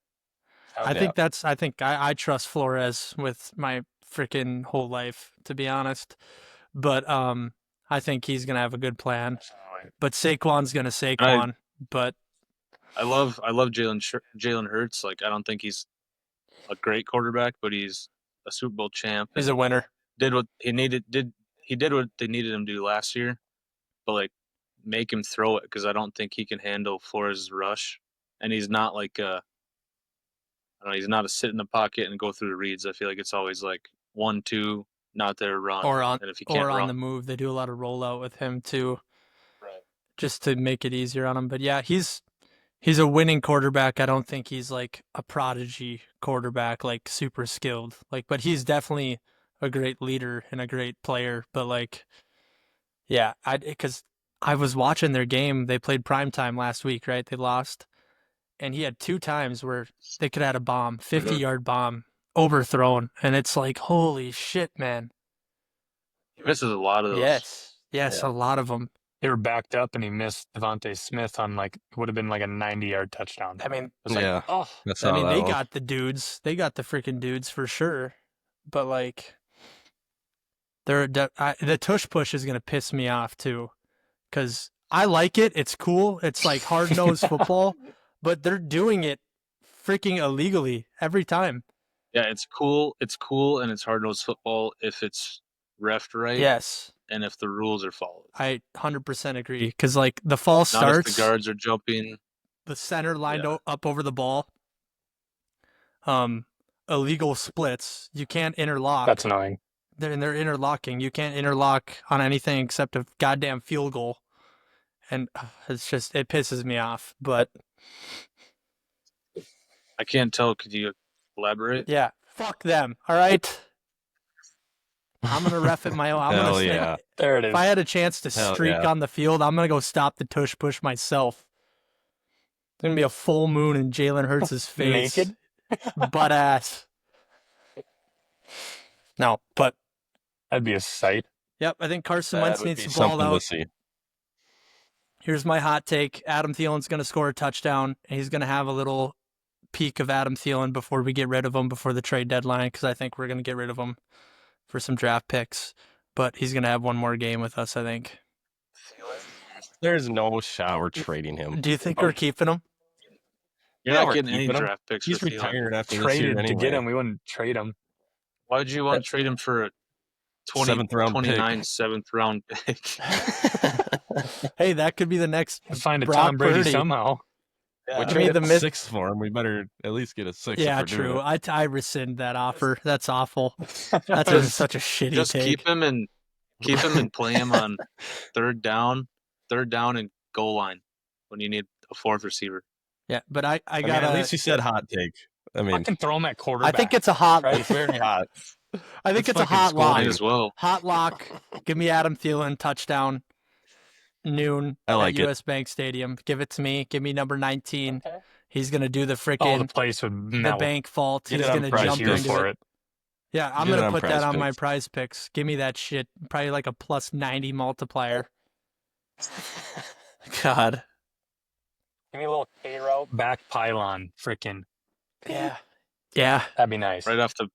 I trust Flores with my freaking whole life, to be honest. But I think he's gonna have a good plan. But Saquon's gonna Saquon. But I love Jalen Hurts. Like I don't think he's a great quarterback, but he's a Super Bowl champ. He's a winner. Did what he needed. He did what they needed him to do last year, but like make him throw it because I don't think he can handle Flores' rush, and he's not like he's not a sit in the pocket and go through the reads. I feel like it's always like 1-2, not their run, and if he can't run on the move. They do a lot of rollout with him too, just to make it easier on him. But yeah, he's a winning quarterback. I don't think he's like a prodigy quarterback, like super skilled. But he's definitely a great leader and a great player. But because I was watching their game. They played primetime last week, right? They lost. And he had 2 times where they could have had a bomb, 50-yard bomb, overthrown. And it's like, holy shit, man. He misses a lot of those. Yes, a lot of them. They were backed up, and he missed Devontae Smith on would have been like a 90-yard touchdown. I mean, they got the dudes. They got the freaking dudes for sure. But the tush push is gonna piss me off too, because I like it. It's cool. It's like hard-nosed football, but they're doing it freaking illegally every time. Yeah, it's cool. It's cool, and it's hard-nosed football if it's reffed right. Yes. And if the rules are followed. I 100% agree, because the false starts. Not if the guards are jumping. The center lined up over the ball. Illegal splits. You can't interlock. That's annoying. They're interlocking. You can't interlock on anything except a goddamn field goal. And it pisses me off. But I can't tell. Could you elaborate? Yeah. Fuck them. All right. I'm going to ref it my own. There it is. If I had a chance to streak on the field, I'm going to go stop the tush push myself. It's going to be a full moon in Jalen Hurts' face. Naked? Butt ass. No, but. That'd be a sight. Yep, I think Carson Wentz needs to ball out. Here's my hot take. Adam Thielen's going to score a touchdown, and he's going to have a little peak of Adam Thielen before we get rid of him before the trade deadline, because I think we're going to get rid of him for some draft picks. But he's going to have one more game with us, I think. There's no shot we're trading him. Do you think we're keeping him? You're Yeah, not we're getting any keeping him. draft picks He's for Thielen. retired after this year Traded to get anyway. him. We wouldn't trade him. Why would you want to trade him for a 7th-round 29 pick. 7th-round pick? Hey, that could be the next Find a Brock Tom Brady Purdy. somehow. We I mean, traded the myth- 6th for him. We better at least get a 6th. Yeah, if we're doing true. it. I rescind that offer. That's awful. That's such a shitty Just take. keep him and play him on third down and goal line when you need a fourth receiver. Yeah, but I I mean, got at least you said hot take. I I mean, can throw him at I quarterback. think it's a hot. Right. it's very hot. I think It's it's a fucking hot lock. Might scolding. as well. Hot lock. Give me Adam Thielen touchdown. Noon I like at it. US Bank Stadium. Give it to me. Give me number 19. He's gonna do the Oh, the freaking place would the melt. bank vault. Get He's it on gonna Prize jump Here Picks. into for it. it. Yeah, I'm Get it gonna on put Prize that on my Picks. prize picks. Give me that shit. Probably like a plus 90 multiplier. God. Give me a little K route back pylon. Freaking. Yeah. Yeah. That'd be nice. Right off the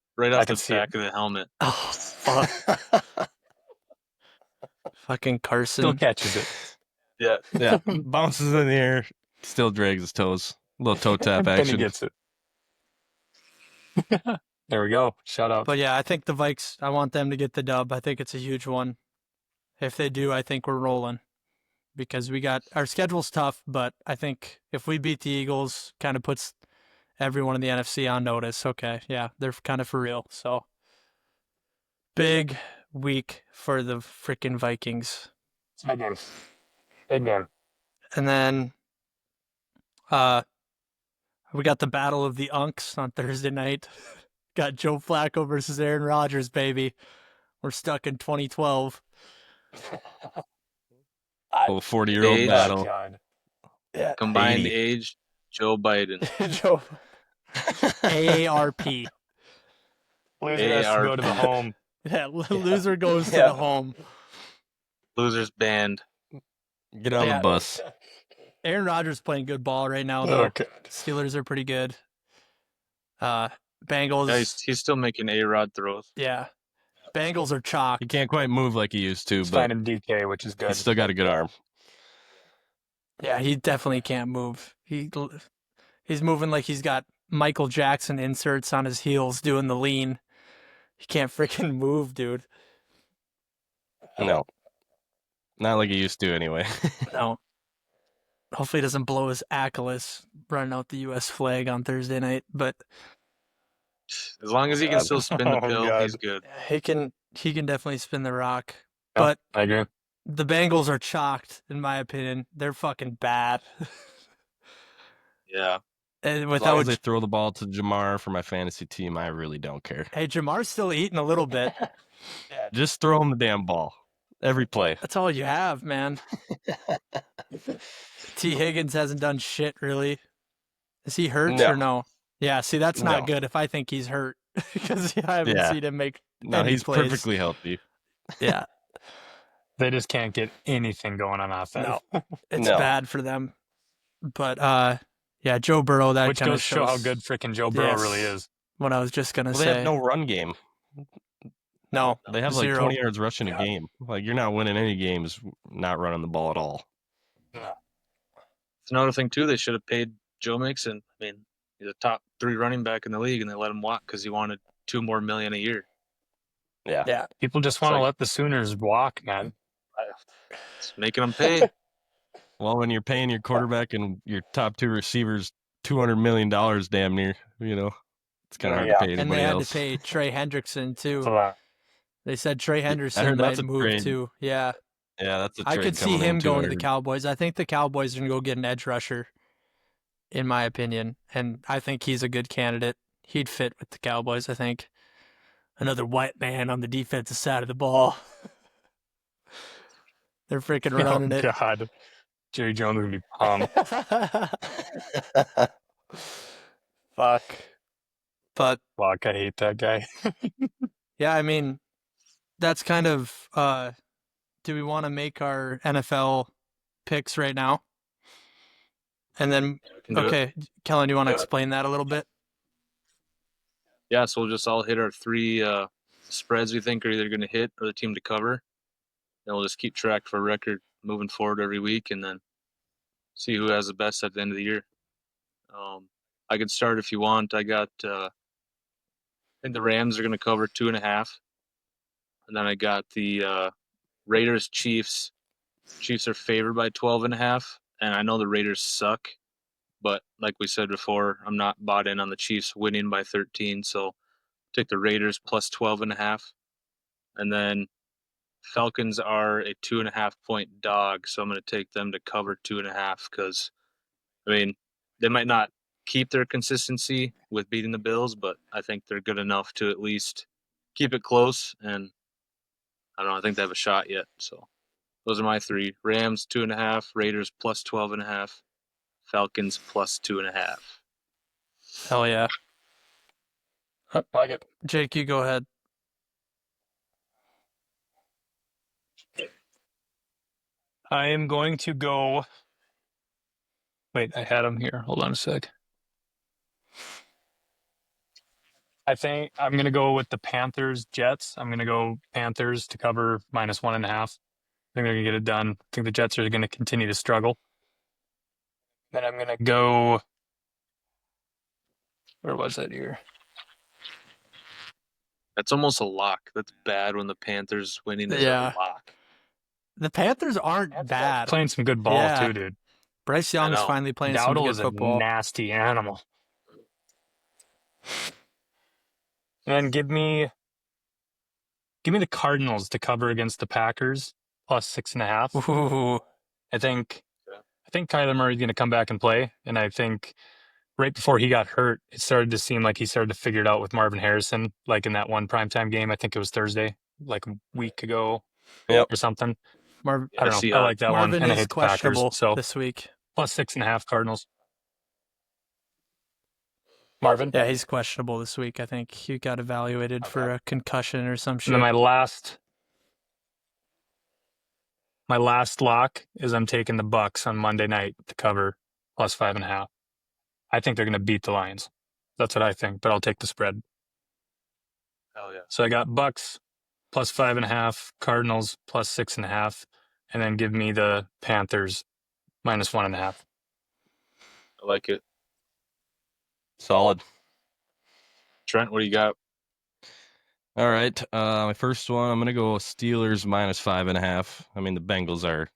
can see back of the helmet. Oh fuck. Fucking Still Carson. catches it. Yeah. Yeah, bounces in the air, still drags his toes. Little toe tap Then he action. gets it. There we go. Shut up. But yeah, I think the Vikes, I want them to get the dub. I think it's a huge one. If they do, I think we're rolling. Because our schedule's tough, but I think if we beat the Eagles, kind of puts everyone in the NFC on notice. Okay, yeah, they're kind of for real. So big week for the freaking Vikings. Big game. Big game. And then we got the Battle of the Unks on Thursday night. Got Joe Flacco versus Aaron Rodgers, baby. We're stuck in 2012. Little 40-year-old Age. battle. God. Yeah. Combined 80. age, Joe Biden. Joe. AARP. Loser has to go to the AARP. home. Yeah, loser goes to Yeah. the home. Losers banned. Get on Yeah. the bus. Aaron Rodgers playing good ball right now, though. Okay. Steelers are pretty good. Bengals. Yeah, he's still making A-Rod throws. Yeah. Bengals are He chalked. can't quite move like he used to, He's but finding DK, which is good. he's still got a good arm. Yeah, he definitely can't move. He's moving like he's got Michael Jackson inserts on his heels doing the lean. He can't freaking move, dude. No. Not like he used to anyway. No. Hopefully he doesn't blow his Achilles running out the U.S. flag on Thursday night. But As long as he can still spin the Oh, pill, God. he's good. he can definitely spin the rock. Yeah, But I agree. the Bengals are chalked, in my opinion. They're fucking bad. Yeah. And As long as without they throw the ball to Jamar for my fantasy team, I really don't care. Hey, Jamar's still eating a little bit. Just throw him the damn ball. Every play. That's all you have, man. T. Higgins hasn't done shit, really. Is he hurt No. or no? Yeah, see, that's not No. good if I think he's hurt because I haven't Yeah. seen him make No, any he's plays. perfectly healthy. Yeah, They just can't get anything going on offense. it's No. bad for them. But, yeah, Joe Burrow, that Which kind of goes to show how good freaking Joe Burrow Yes. really is. what I was just going to Well, say. they have no run game. No, They have like zero. 20 yards rushing a game. Like, you're not winning any games not running the ball at all. It's another thing, too. They should have paid Joe Mixon. I mean, he's a top 3 running back in the league, and they let him walk because he wanted $2 more million a year. Yeah, People just want to like- let the Sooners walk, man. It's making them pay. Well, when you're paying your quarterback and your top 2 receivers $200 million damn near, it's kind of hard Yeah. to pay and anybody they had else. to pay Trey Hendrickson, too. So, They said Trey Henderson heard that's might a move, trade. too. Yeah. Yeah, that's a I trade could see coming in, him too, going I to the heard. Cowboys. I think the Cowboys are going to go get an edge rusher, in my opinion. And I think he's a good candidate. He'd fit with the Cowboys, I think. Another white man on the defensive side of the ball. They're freaking running oh, it. God. Jerry Jones would be pumped. Fuck. But, Fuck, I hate that guy. yeah, I mean, that's kind of, do we want to make our NFL picks right now? And then, Can do it. okay, Kellen, do you want to explain that a little bit? Yeah, so we'll just all hit our 3 spreads we think are either going to hit or the team to cover. And we'll just keep track for record moving forward every week, and then see who has the best at the end of the year. I could start if you want. I got I think the Rams are going to cover 2.5, and then I got the Raiders Chiefs. Chiefs are favored by 12.5, and I know the Raiders suck, but like we said before, I'm not bought in on the Chiefs winning by 13, so take the Raiders plus 12.5, and then Falcons are a 2.5-point dog, so I'm going to take them to cover 2.5 because, I mean, they might not keep their consistency with beating the Bills, but I think they're good enough to at least keep it close, and I don't know, I think they have a shot yet, so those are my three. Rams 2.5, Raiders plus 12.5, Falcons plus 2.5. Hell yeah. Like it. Jake, you go ahead. I am going to go. Wait, I had them here. Hold on a sec. I think I'm going to go with the Panthers Jets. I'm going to go Panthers to cover -1.5. I think they're going to get it done. I think the Jets are going to continue to struggle. Then I'm going to go. Where was that here? That's almost a lock. That's bad when the Panthers winning is Yeah. a lock. The Panthers aren't bad. Playing some good ball Yeah. too, dude. Bryce Young's know. finally playing some Dowdle good is a football. nasty animal. And give me the Cardinals to cover against the Packers plus 6.5. Ooh. I think Kyler Murray's going to come back and play, and I think right before he got hurt, it started to seem like he started to figure it out with Marvin Harrison, like in that one primetime game. I think it was Thursday, like a week ago Yep. or something. Yeah, I don't know. I like that Marvin one, and I is hate the Packers. questionable So this week. plus 6.5 Cardinals. Marvin? Yeah, he's questionable this week. I think he got evaluated for a concussion or some shit. And then my last lock is I'm taking the Bucks on Monday night to cover plus 5.5. I think they're going to beat the Lions. That's what I think, but I'll take the spread. Hell yeah. So I got Bucks plus 5.5, Cardinals plus 6.5, and then give me the Panthers -1.5. I like it. Solid. Trent, what do you got? All right. My first one, I'm gonna go Steelers -5.5. I mean, the Bengals are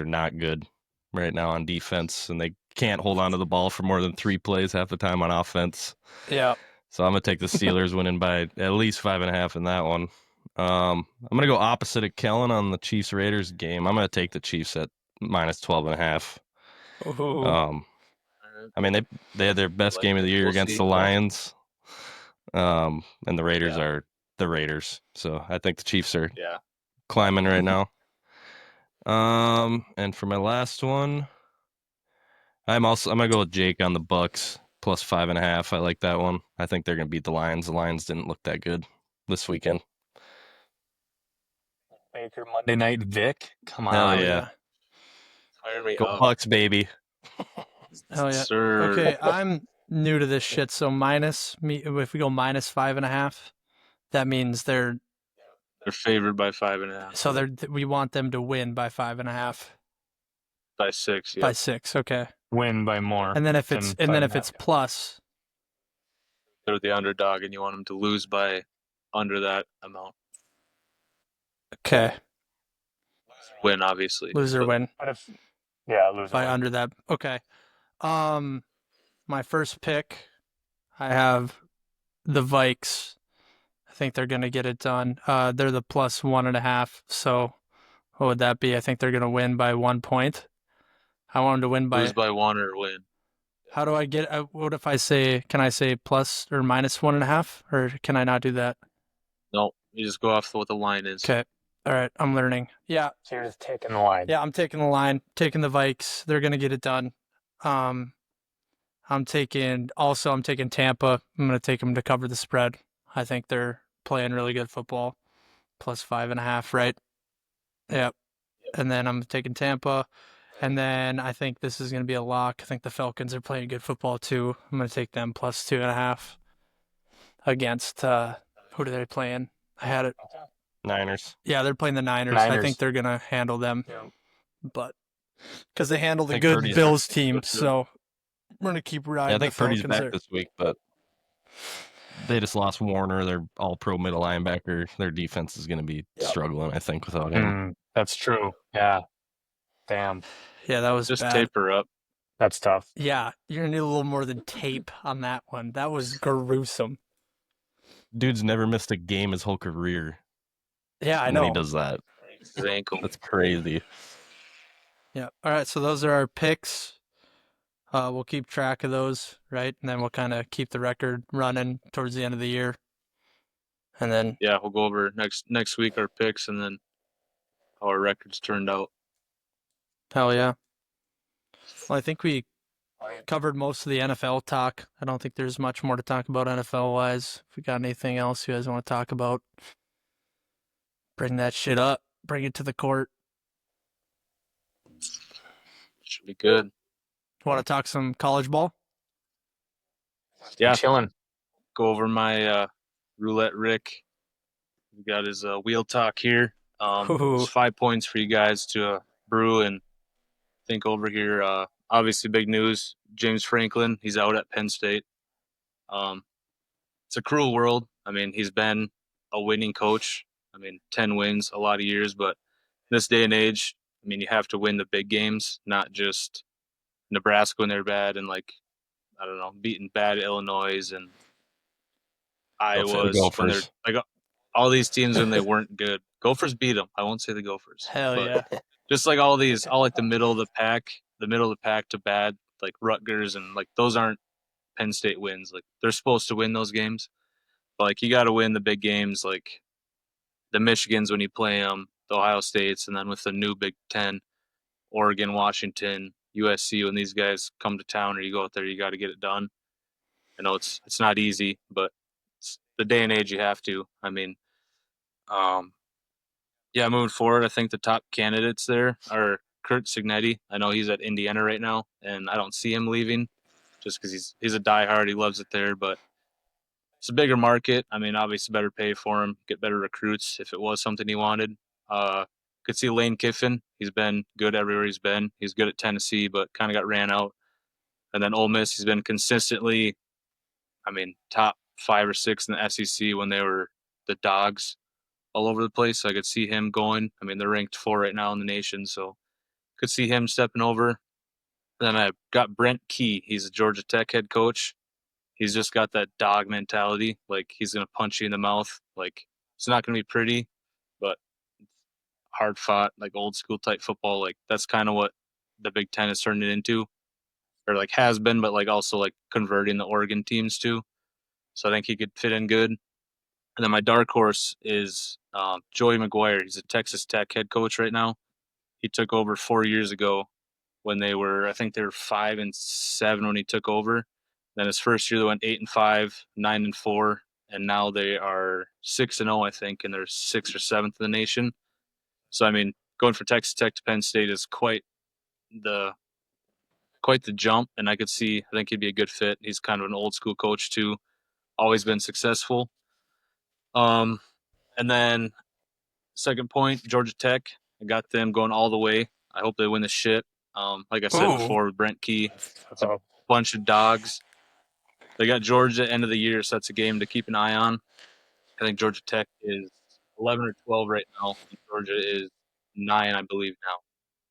not good right now on defense, and they can't hold on to the ball for more than 3 plays half the time on offense. Yeah. So I'm gonna take the Steelers winning by at least 5.5 in that one. I'm gonna go opposite of Kellen on the Chiefs Raiders game. I'm gonna take the Chiefs at -12.5. Ooh. I mean, they had their best Like game of the it. year We'll against see. the Lions. And the Raiders Yeah. are the Raiders. So I think the Chiefs are Yeah. climbing right now. And for my last one, I'm gonna go with Jake on the Bucks plus 5.5. I like that one. I think they're gonna beat the Lions. The Lions didn't look that good this weekend. Baker Monday night Vic. Come Hell on. yeah. Fire me Go up. Bucks, baby. Hell yeah. Sir. Okay, I'm new to this shit, so if we go -5.5, that means They're favored by 5.5. we want them to win by 5.5. By 6, yeah. By 6, okay. Win by more. And then if than it's 5.5. plus, They're the underdog, and you want them to lose by under that amount. okay, Win, obviously. loser win What if? Lose by win. under that. Okay. My first pick, I have the Vikes. I think they're gonna get it done. They're the +1.5. So what would that be? I think they're gonna win by 1 point. I want them to win by. Lose by 1 or win. How do I get? What if I say? Can I say plus or -1.5, or can I not do that? No, you just go off what the line is. Okay. All right. I'm learning. Yeah. So you're just taking the line. Yeah. I'm taking the line. Taking the Vikes. They're gonna get it done. I'm taking Tampa. I'm gonna take them to cover the spread. I think they're playing really good football. +5.5, right? Yep. And then I'm taking Tampa. And then I think this is going to be a lock. I think the Falcons are playing good football too. I'm going to take them +2.5 against, who are they playing? I had it. Niners. Yeah, they're playing the Niners. I Niners. think they're gonna handle them, but because they handle the think good Purdy's- Bills team, so we're gonna keep riding. Yeah, I think the Purdy's Falcons back there. this week, but they just lost Warner, their all-pro middle linebacker. Their defense is going to be struggling, I think, without him. That's true. Yeah. Damn. Yeah, that was Just bad. tape her up. That's tough. Yeah, you're gonna need a little more than tape on that one. That was gruesome. Dude's never missed a game his whole career. Yeah, I and know. then he does that. His ankle. That's crazy. Yeah. All right, so those are our picks. We'll keep track of those, right? And then we'll kind of keep the record running towards the end of the year. And then Yeah, we'll go over next week our picks and then how our records turned out. hell yeah. Well, I think we covered most of the NFL talk. I don't think there's much more to talk about NFL wise. If we got anything else you guys want to talk about, bring that shit up. Bring it to the court. Should be good. Want to talk some college ball? Yeah. Chilling. Go over my roulette Rick. We got his wheel talk here. Ooh. It's 5 points for you guys to brew and think over here. Obviously, big news. James Franklin, he's out at Penn State. It's a cruel world. I mean, he's been a winning coach. 10 wins, a lot of years. But this day and age, you have to win the big games, not just Nebraska when they're bad and, beating bad Illinois and Iowa's when they're all these teams when they weren't good. Gophers beat them. I won't say the Gophers. Hell but yeah. Just like all these, all like the middle of the pack to bad, like Rutgers and those aren't Penn State wins. Like they're supposed to win those games, but you got to win the big games, like the Michigans when you play them, the Ohio States, and then with the new Big Ten, Oregon, Washington, USC. When these guys come to town or you go out there, you got to get it done. I know it's not easy, but it's the day and age you have to. Moving forward, I think the top candidates there are Kurt Signetti. I know he's at Indiana right now, and I don't see him leaving just because he's a diehard. He loves it there, but it's a bigger market. Obviously better pay for him, get better recruits if it was something he wanted. Could see Lane Kiffin. He's been good everywhere he's been. He's good at Tennessee, but kind of got ran out. And then Ole Miss, he's been consistently, top 5 or 6 in the SEC when they were the dogs all over the place. So I could see him going. They're ranked 4 right now in the nation, so could see him stepping over. Then I got Brent Key. He's a Georgia Tech head coach. He's just got that dog mentality. Like he's gonna punch you in the mouth. Like it's not gonna be pretty, but hard fought, like old school type football. Like that's kind of what the Big Ten is turning it into, or has been, but also converting the Oregon teams too. So I think he could fit in good. And then my dark horse is Joey McGuire. He's a Texas Tech head coach right now. He took over 4 years ago when they were 5-7 when he took over. Then his first year they went 8-5, 9-4, and now they are 6-0, I think, and they're 6th or 7th in the nation. So going from Texas Tech to Penn State is quite the jump, and I think he'd be a good fit. He's kind of an old school coach too, always been successful. And then second point, Georgia Tech. I got them going all the way. I hope they win the shit. Like I said before with Brent Key, it's a bunch of dogs. They got Georgia at the end of the year, so that's a game to keep an eye on. I think Georgia Tech is 11 or 12 right now, and Georgia is 9, I believe, now.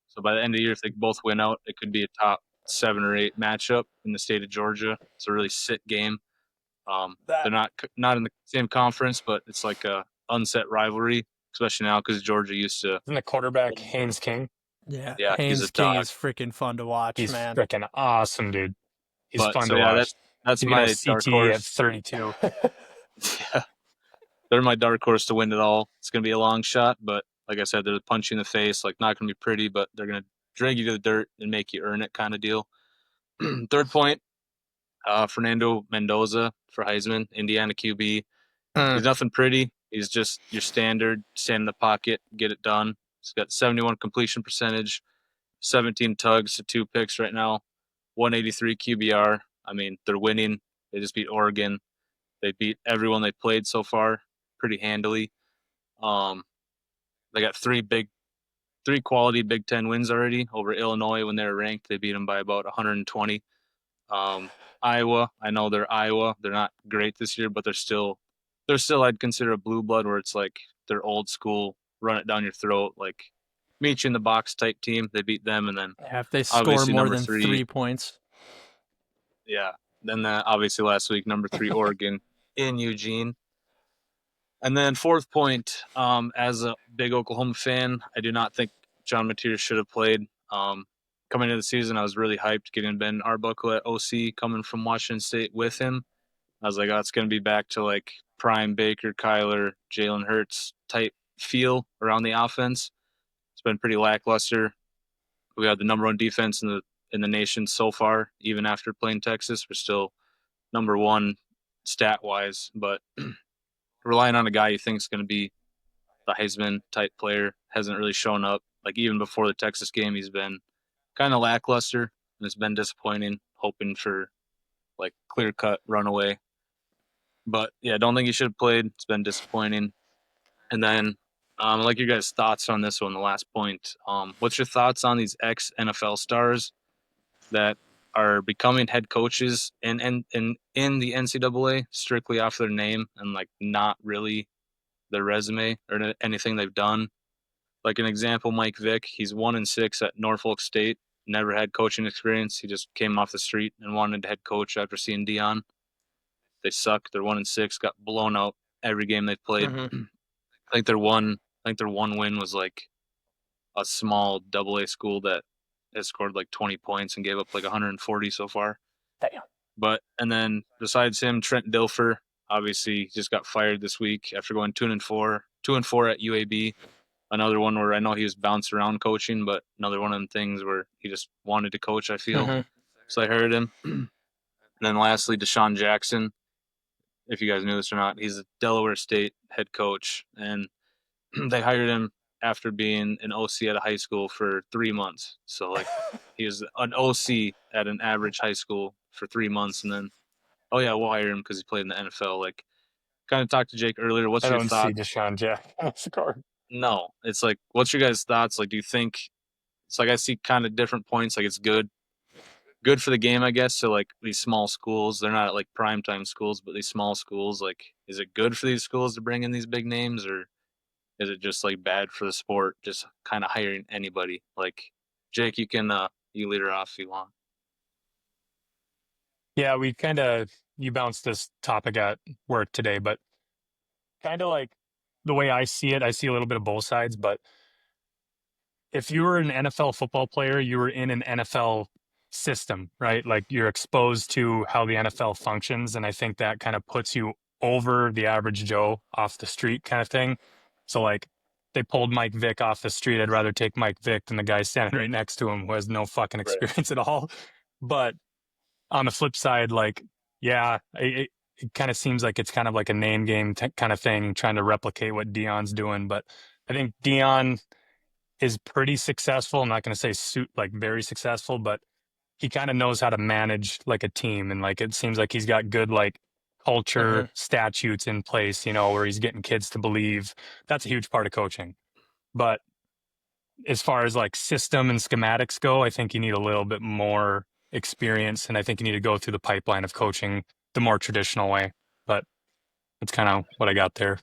So by the end of the year, if they both win out, it could be a top 7 or 8 matchup in the state of Georgia. It's a really sick game. They're not in the same conference, but it's like a unset rivalry, especially now because Georgia used to. Isn't the quarterback Haynes King? Yeah, Yeah, he's Haynes a King dog. is freaking fun to watch, He's man. freaking awesome, dude. He's fun to yeah, watch. that's He's my gonna dark CT horse. at 32. Yeah, they're my dark horse to win it all. It's gonna be a long shot, but like I said, they're punch you in the face. Like not gonna be pretty, but they're gonna drag you to the dirt and make you earn it, kind of deal. Third point, Fernando Mendoza for Heisman, Indiana QB. He's nothing pretty. He's just your standard, stand in the pocket, get it done. He's got 71 completion percentage, 17 tugs to 2 picks right now, 183 QBR. They're winning. They just beat Oregon. They beat everyone they played so far pretty handily. They got three quality Big Ten wins already over Illinois when they were ranked. They beat them by about 120. Iowa, I know they're Iowa. They're not great this year, but they're still I'd consider a blue blood, where it's like they're old school, run it down your throat, like meet you in the box type team. They beat them, and then If they score obviously more number than 3 points. yeah. Then obviously last week, number 3 Oregon in Eugene. And then fourth point, as a big Oklahoma fan, I do not think John Mateer should have played. Coming into the season, I was really hyped getting Ben Arbuckle at OC coming from Washington State with him. I was like, oh, it's going to be back to like prime Baker, Kyler, Jalen Hurts type feel around the offense. It's been pretty lackluster. We had the number 1 defense in the nation so far, even after playing Texas. We're still number 1 stat wise, but relying on a guy you think is going to be the Heisman type player hasn't really shown up. Like even before the Texas game, he's been kind of lackluster, and it's been disappointing. Hoping for like clear cut runaway, but yeah, don't think he should have played. It's been disappointing. And then, like your guys' thoughts on this one, the last point. What's your thoughts on these ex NFL stars that are becoming head coaches in the NCAA strictly off their name and like not really their resume or anything they've done? Like an example, Mike Vick, he's 1-6 at Norfolk State, never had coaching experience. He just came off the street and wanted to head coach after seeing Dion. They suck. They're 1-6, got blown out every game they played. Mm-hmm. I think their one win was like a small AA school that has scored like 20 points and gave up like 140 so far. Damn. But and then besides him, Trent Dilfer obviously just got fired this week after going 2-4 at UAB. Another one where I know he was bounced around coaching, but another one of them things where he just wanted to coach, I feel. Mm-hmm. So I heard him. And then lastly, Deshaun Jackson. If you guys knew this or not, he's a Delaware State head coach, and they hired him after being an OC at a high school for 3 months. So like he was an OC at an average high school for 3 months, and then oh yeah, we'll hire him because he played in the NFL. Like kind of talked to Jake earlier. What's I your don't thought? see Deshaun Jackson on the card. No, it's like what's your guys' thoughts? Like, do you think it's like I see kind of different points. Like it's good for the game, I guess. So like these small schools, they're not like primetime schools, but these small schools, like, is it good for these schools to bring in these big names, or is it just like bad for the sport, just kind of hiring anybody? Like, Jake, you can you lead her off if you want. Yeah, you bounced this topic at work today, but kind of like the way I see it, I see a little bit of both sides. But if you were an NFL football player, you were in an NFL system, right? Like you're exposed to how the NFL functions. And I think that kind of puts you over the average Joe off the street kind of thing. So like they pulled Mike Vick off the street. I'd rather take Mike Vick than the guy standing right next to him who has no fucking experience at all. But on the flip side, like, yeah, it kind of seems like it's kind of like a name game kind of thing, trying to replicate what Dion's doing. But I think Dion is pretty successful. I'm not going to say like very successful, but he kind of knows how to manage like a team. And like, it seems like he's got good, like culture statutes in place, where he's getting kids to believe. That's a huge part of coaching. But as far as like system and schematics go, I think you need a little bit more experience. And I think you need to go through the pipeline of coaching the more traditional way. But that's kind of what I got there.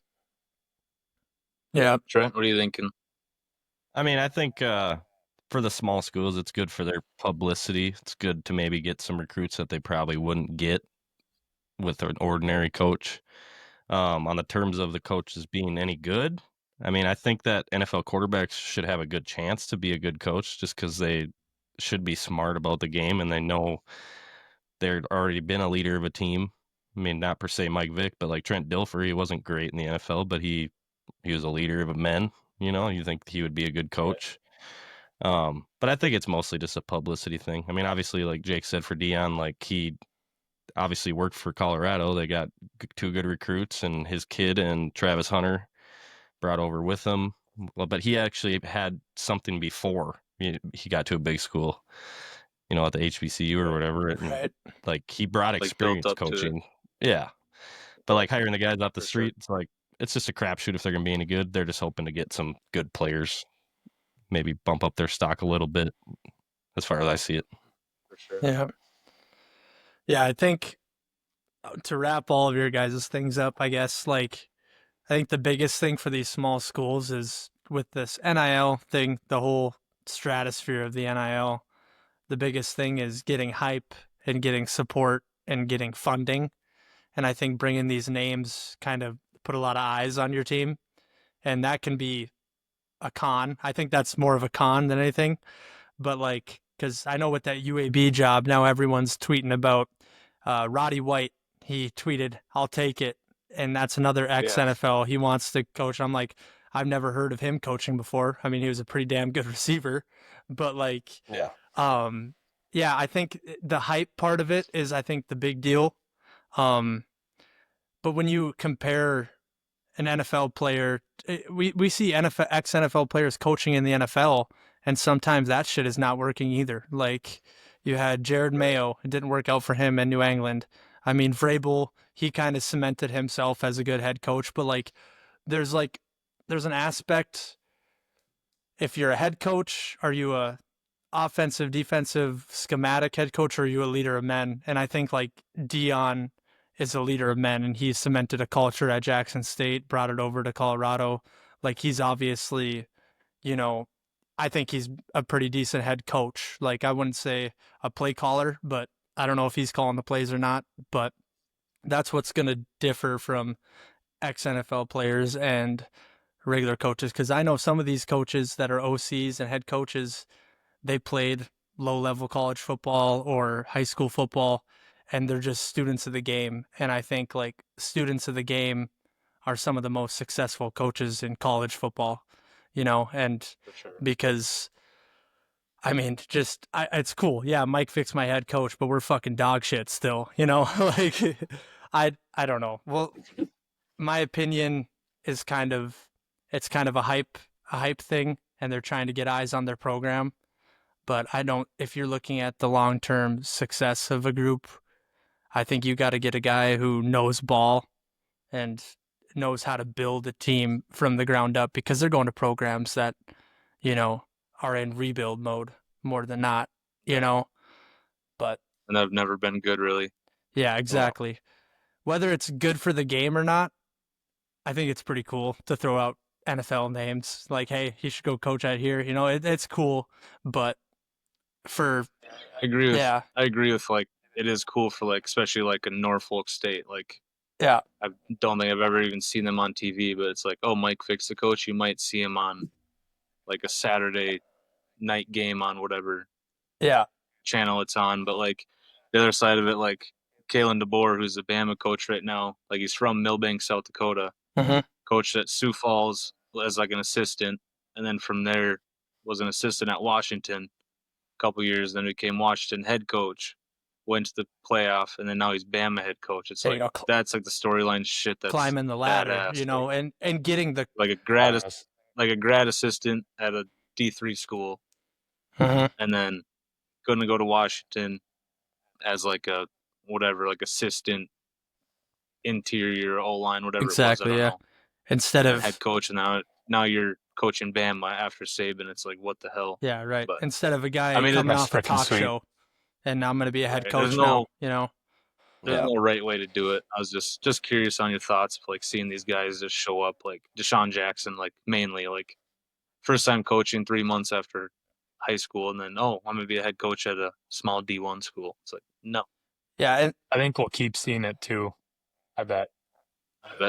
Yeah. Trent, what are you thinking? I mean, I think for the small schools, it's good for their publicity. It's good to maybe get some recruits that they probably wouldn't get with an ordinary coach. On the terms of the coaches being any good, I mean, I think that NFL quarterbacks should have a good chance to be a good coach just because they should be smart about the game and they know they've already been a leader of a team. I mean, not per se Mike Vick, but like Trent Dilfer, he wasn't great in the NFL, but he was a leader of men. You think he would be a good coach. But I think it's mostly just a publicity thing. I mean, obviously, like Jake said, for Dion, like he obviously worked for Colorado. They got 2 good recruits, and his kid and Travis Hunter brought over with him. Well, but he actually had something before he got to a big school, at the HBCU or whatever. And, like he brought experience built up coaching. Yeah. But like hiring the guys off the street, it's like it's just a crapshoot if they're going to be any good. They're just hoping to get some good players, maybe bump up their stock a little bit, as far as I see it. For sure. Yeah. Yeah, I think to wrap all of your guys' things up, I guess, like, I think the biggest thing for these small schools is with this NIL thing, the whole stratosphere of the NIL, the biggest thing is getting hype and getting support and getting funding. And I think bringing these names kind of put a lot of eyes on your team. And that can be a con. I think that's more of a con than anything. But like, because I know with that UAB job, now everyone's tweeting about Roddy White. He tweeted, "I'll take it." And that's another ex-NFL. He wants to coach. I'm like, I've never heard of him coaching before. I mean, he was a pretty damn good receiver. But like, yeah, I think the hype part of it is, I think, the big deal. But when you compare an NFL player, we see NFL, ex-NFL players coaching in the NFL, and sometimes that shit is not working either. Like, you had Jared Mayo, it didn't work out for him in New England. I mean, Vrabel, he kind of cemented himself as a good head coach, but there's an aspect. If you're a head coach, are you a offensive, defensive, schematic head coach, or are you a leader of men? And I think like Dion is a leader of men, and he cemented a culture at Jackson State, brought it over to Colorado. Like, he's obviously, I think he's a pretty decent head coach. Like, I wouldn't say a play caller, but I don't know if he's calling the plays or not. But that's what's going to differ from ex-NFL players and regular coaches. Because I know some of these coaches that are OCs and head coaches, they played low-level college football or high school football, and they're just students of the game. And I think like students of the game are some of the most successful coaches in college football, and because I mean, it's cool. Yeah, Mike Vick's my head coach, but we're fucking dog shit still, like I don't know. Well, my opinion is it's kind of a hype thing, and they're trying to get eyes on their program. But if you're looking at the long-term success of a group, I think you got to get a guy who knows ball and knows how to build a team from the ground up, because they're going to programs that, are in rebuild mode more than not, but. And I've never been good, really. Yeah, exactly. Whether it's good for the game or not, I think it's pretty cool to throw out NFL names. Like, hey, he should go coach out here. It's cool, but I agree with like, it is cool for like, especially like a Norfolk State. Like, yeah, I don't think I've ever even seen them on TV, but it's like, oh, Mike Vick's the coach. You might see him on like a Saturday night game on whatever channel it's on. But like the other side of it, like Kalen DeBoer, who's the Bama coach right now, like he's from Millbank, South Dakota, coached at Sioux Falls as like an assistant, and then from there was an assistant at Washington a couple years, then became Washington head coach, went to the playoff, and then now he's Bama head coach. It's like that's like the storyline shit that's climbing the ladder, badass, and getting the like a grad assistant at a D3 school, and then going to go to Washington as like a whatever, like assistant interior O-line, whatever exactly, it was. I don't know. Instead of head coach, and now you're coaching Bama after Saban. It's like, what the hell? Yeah, right. But, instead of a guy coming off a talk show, and now I'm going to be a head coach now. There's no right way to do it. I was just curious on your thoughts of like seeing these guys just show up, like Deshaun Jackson, like mainly like first time coaching 3 months after high school, and then I'm gonna be a head coach at a small D1 school. It's like, no. Yeah, and I think we'll keep seeing it too. I bet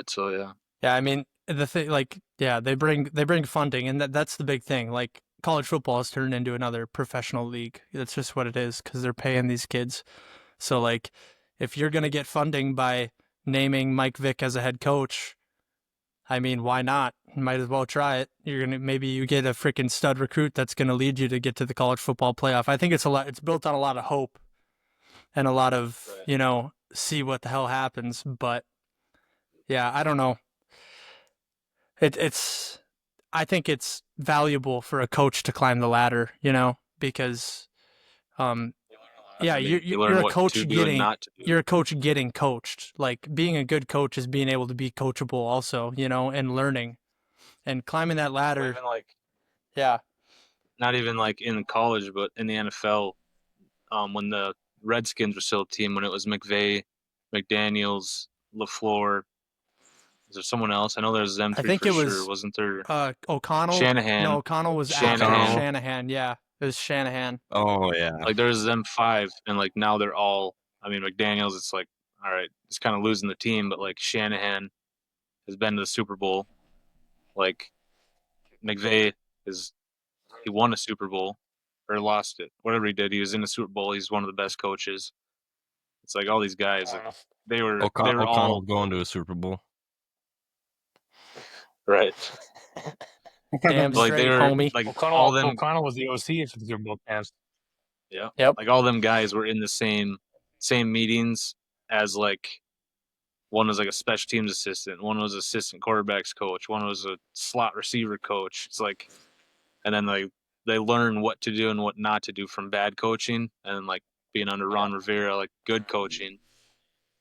so. Yeah. Yeah, I mean the thing, like, yeah, they bring funding, and that's the big thing. Like, college football has turned into another professional league. That's just what it is, because they're paying these kids. So like, if you're gonna get funding by naming Mike Vick as a head coach, I mean, why not? You might as well try it. Maybe you get a freaking stud recruit that's gonna lead you to get to the college football playoff. I think it's built on a lot of hope and a lot of, see what the hell happens. But yeah, I don't know. I think it's valuable for a coach to climb the ladder, because Yeah, I mean, you're, learn you're a what coach to do and getting not to do. you're a coach getting coached. Like being a good coach is being able to be coachable also, and learning and climbing that ladder. Even like Yeah. not even like in college, but in the NFL, when the Redskins were still a team, when it was McVay, McDaniels, LaFleur, is there someone else? I know there's them I three think for it sure. was Wasn't there O'Connell. Shanahan? No, O'Connell was after Shanahan. Shanahan. Yeah, it was Shanahan. Oh yeah. Like there's them five, and like now they're all. I mean, McDaniels, it's like all right, it's kind of losing the team, but like Shanahan has been to the Super Bowl. Like McVay he won a Super Bowl or lost it, whatever he did. He was in the Super Bowl. He's one of the best coaches. It's like all these guys, like, they were O'Connell all going to a Super Bowl. right. Damn Like straight, they were homie. like all them. O'Connell was the OC for the Super Bowl camps. Yeah. Yep. Like all them guys were in the same meetings as like one was like a special teams assistant, one was assistant quarterbacks coach, one was a slot receiver coach. It's like, and then they learn what to do and what not to do from bad coaching, and like being under Ron Rivera, like good coaching.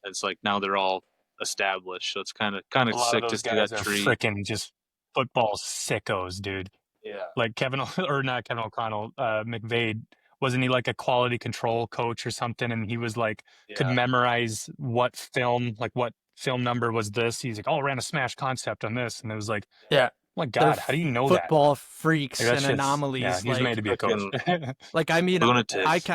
It's like now they're all established, so it's kind of A lot of sick to those see guys that are tree. freaking just football sickos, dude. Yeah. Like not Kevin O'Connell, McVay, wasn't he like a quality control coach or something? And he was like, could memorize what film number was this. He's like, oh, I ran a smash concept on this. And it was like, Yeah. oh my God, how do you know that? Football freaks Like, that and shit's- anomalies. Yeah, he's like, made to be a coach. like, I mean, Lunatics.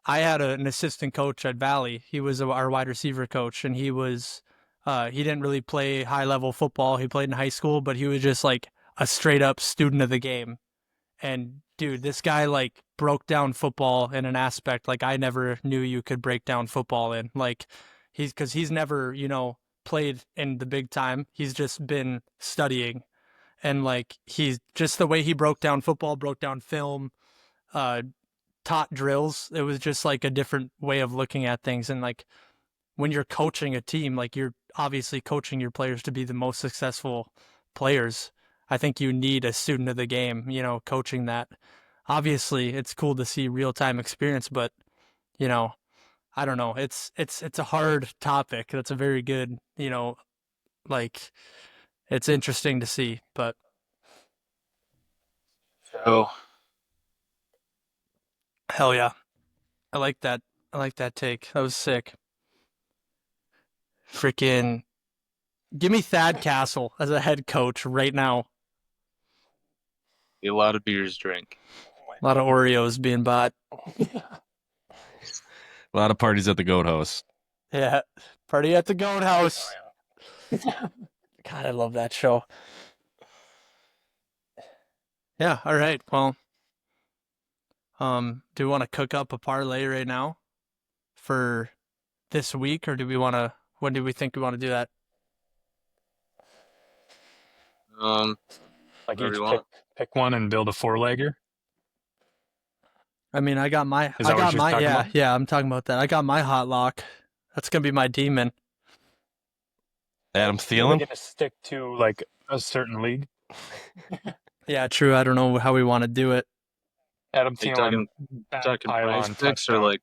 I had an assistant coach at Valley. He was our wide receiver coach, and he didn't really play high level football. He played in high school, but he was just like a straight up student of the game. And dude, this guy like broke down football in an aspect like I never knew you could break down football in. Like because he's never, played in the big time. He's just been studying. And like he's just the way he broke down football, broke down film, taught drills. It was just like a different way of looking at things. And like when you're coaching a team, like you're obviously coaching your players to be the most successful players. I think you need a student of the game, coaching that. Obviously, it's cool to see real-time experience, but I don't know. It's a hard topic. That's a very good, like it's interesting to see, but Oh, hell yeah. I like that. I like that take. That was sick. Freaking give me Thad Castle as a head coach right now. a lot of beers drank. A lot of Oreos being bought. A lot of parties at the Goat House. Yeah. Party at the Goat House. God, I love that show. Yeah, all right. Well, do we want to cook up a parlay right now for this week, or when do we think we want to do that? Like Whatever each you want. pick one and build a four-legger. I mean, Is that what you're talking about? yeah, I'm talking about that. I got my hot lock. That's going to be my demon. Adam We're Thielen. going to stick to like a certain league. Yeah, true. I don't know how we want to do it. Adam Are you Thielen, talking prize pylon, picks or touchdown. like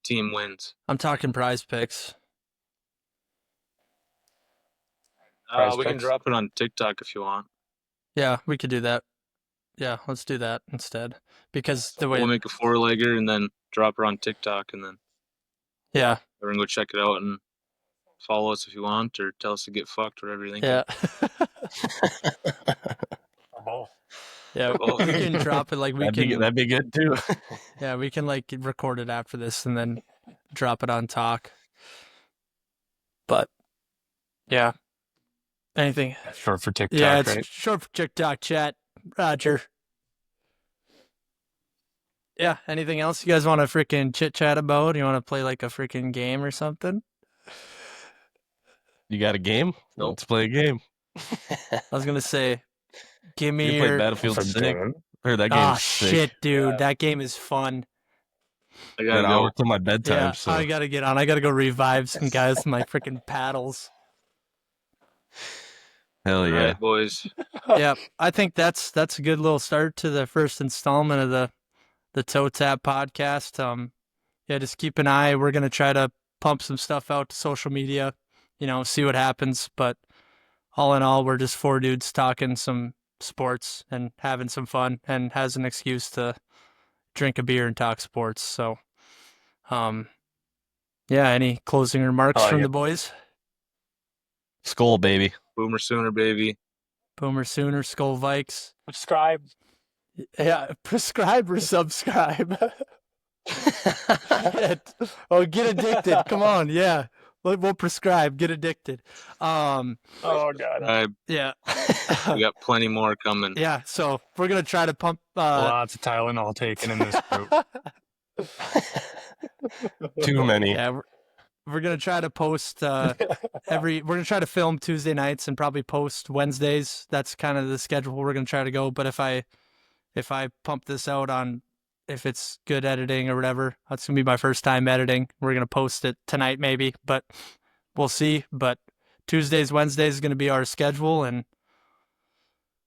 team wins? I'm talking prize picks. Prize We can picks? drop it on TikTok if you want. Yeah, we could do that. Yeah, let's do that instead. Because the way, We'll make a four-legger and then drop her on TikTok, and then yeah, everyone go check it out and follow us if you want, or tell us to get fucked, whatever you think. yeah. Or both. Yeah, both. we can drop it like we can. That'd be good too. Yeah, we can like record it after this and then drop it on talk. But yeah, anything? Short for TikTok, Yeah, it's right? short for TikTok chat. Roger. Yeah, anything else you guys want to freaking chit chat about? You want to play like a freaking game or something? You got a game? Nope. Let's play a game. I was gonna say, give me You play your. Battlefield For 6. Dylan. Or that game's Ah, sick. shit, dude, that game is fun. I Got gotta an hour go. till my bedtime, Yeah, so I gotta get on. I gotta go revive some guys with my freaking paddles. hell All yeah. right, boys. Yeah, I think that's a good little start to the first installment of the the Toe Tap podcast. Yeah, just keep an eye. We're going to try to pump some stuff out to social media, see what happens. But all in all, we're just four dudes talking some sports and having some fun, and has an excuse to drink a beer and talk sports. So, yeah, any closing remarks from the boys? Skull, baby. Boomer Sooner, baby. Boomer Sooner, Skull Vikes. Subscribe. Yeah, prescribe or subscribe. Oh, get addicted. Come on, yeah. We'll prescribe. Get addicted. Oh God. Yeah. We got plenty more coming. Yeah, so we're gonna try to pump. Lots of Tylenol taken in this group. Too many. Yeah, we're gonna try to post We're gonna try to film Tuesday nights and probably post Wednesdays. That's kind of the schedule we're gonna try to go. But if I pump this out on, if it's good editing or whatever, that's gonna be my first time editing. We're gonna post it tonight maybe, but we'll see. But Tuesdays, Wednesdays is gonna be our schedule, and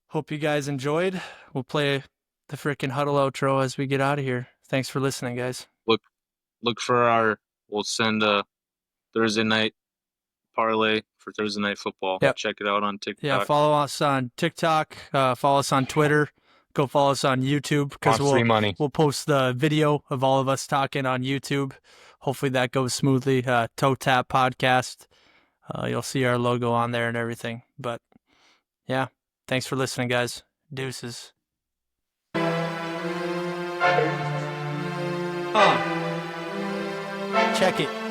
hope you guys enjoyed. We'll play the freaking huddle outro as we get out of here. Thanks for listening, guys. Look for we'll send a Thursday night parlay for Thursday night football. Yep. Check it out on TikTok. Yeah, follow us on TikTok. Follow us on Twitter. Go follow us on YouTube, because free money. we'll post the video of all of us talking on YouTube. Hopefully that goes smoothly. Toe Tap Podcast. You'll see our logo on there and everything. But yeah, thanks for listening, guys. Deuces. Check it.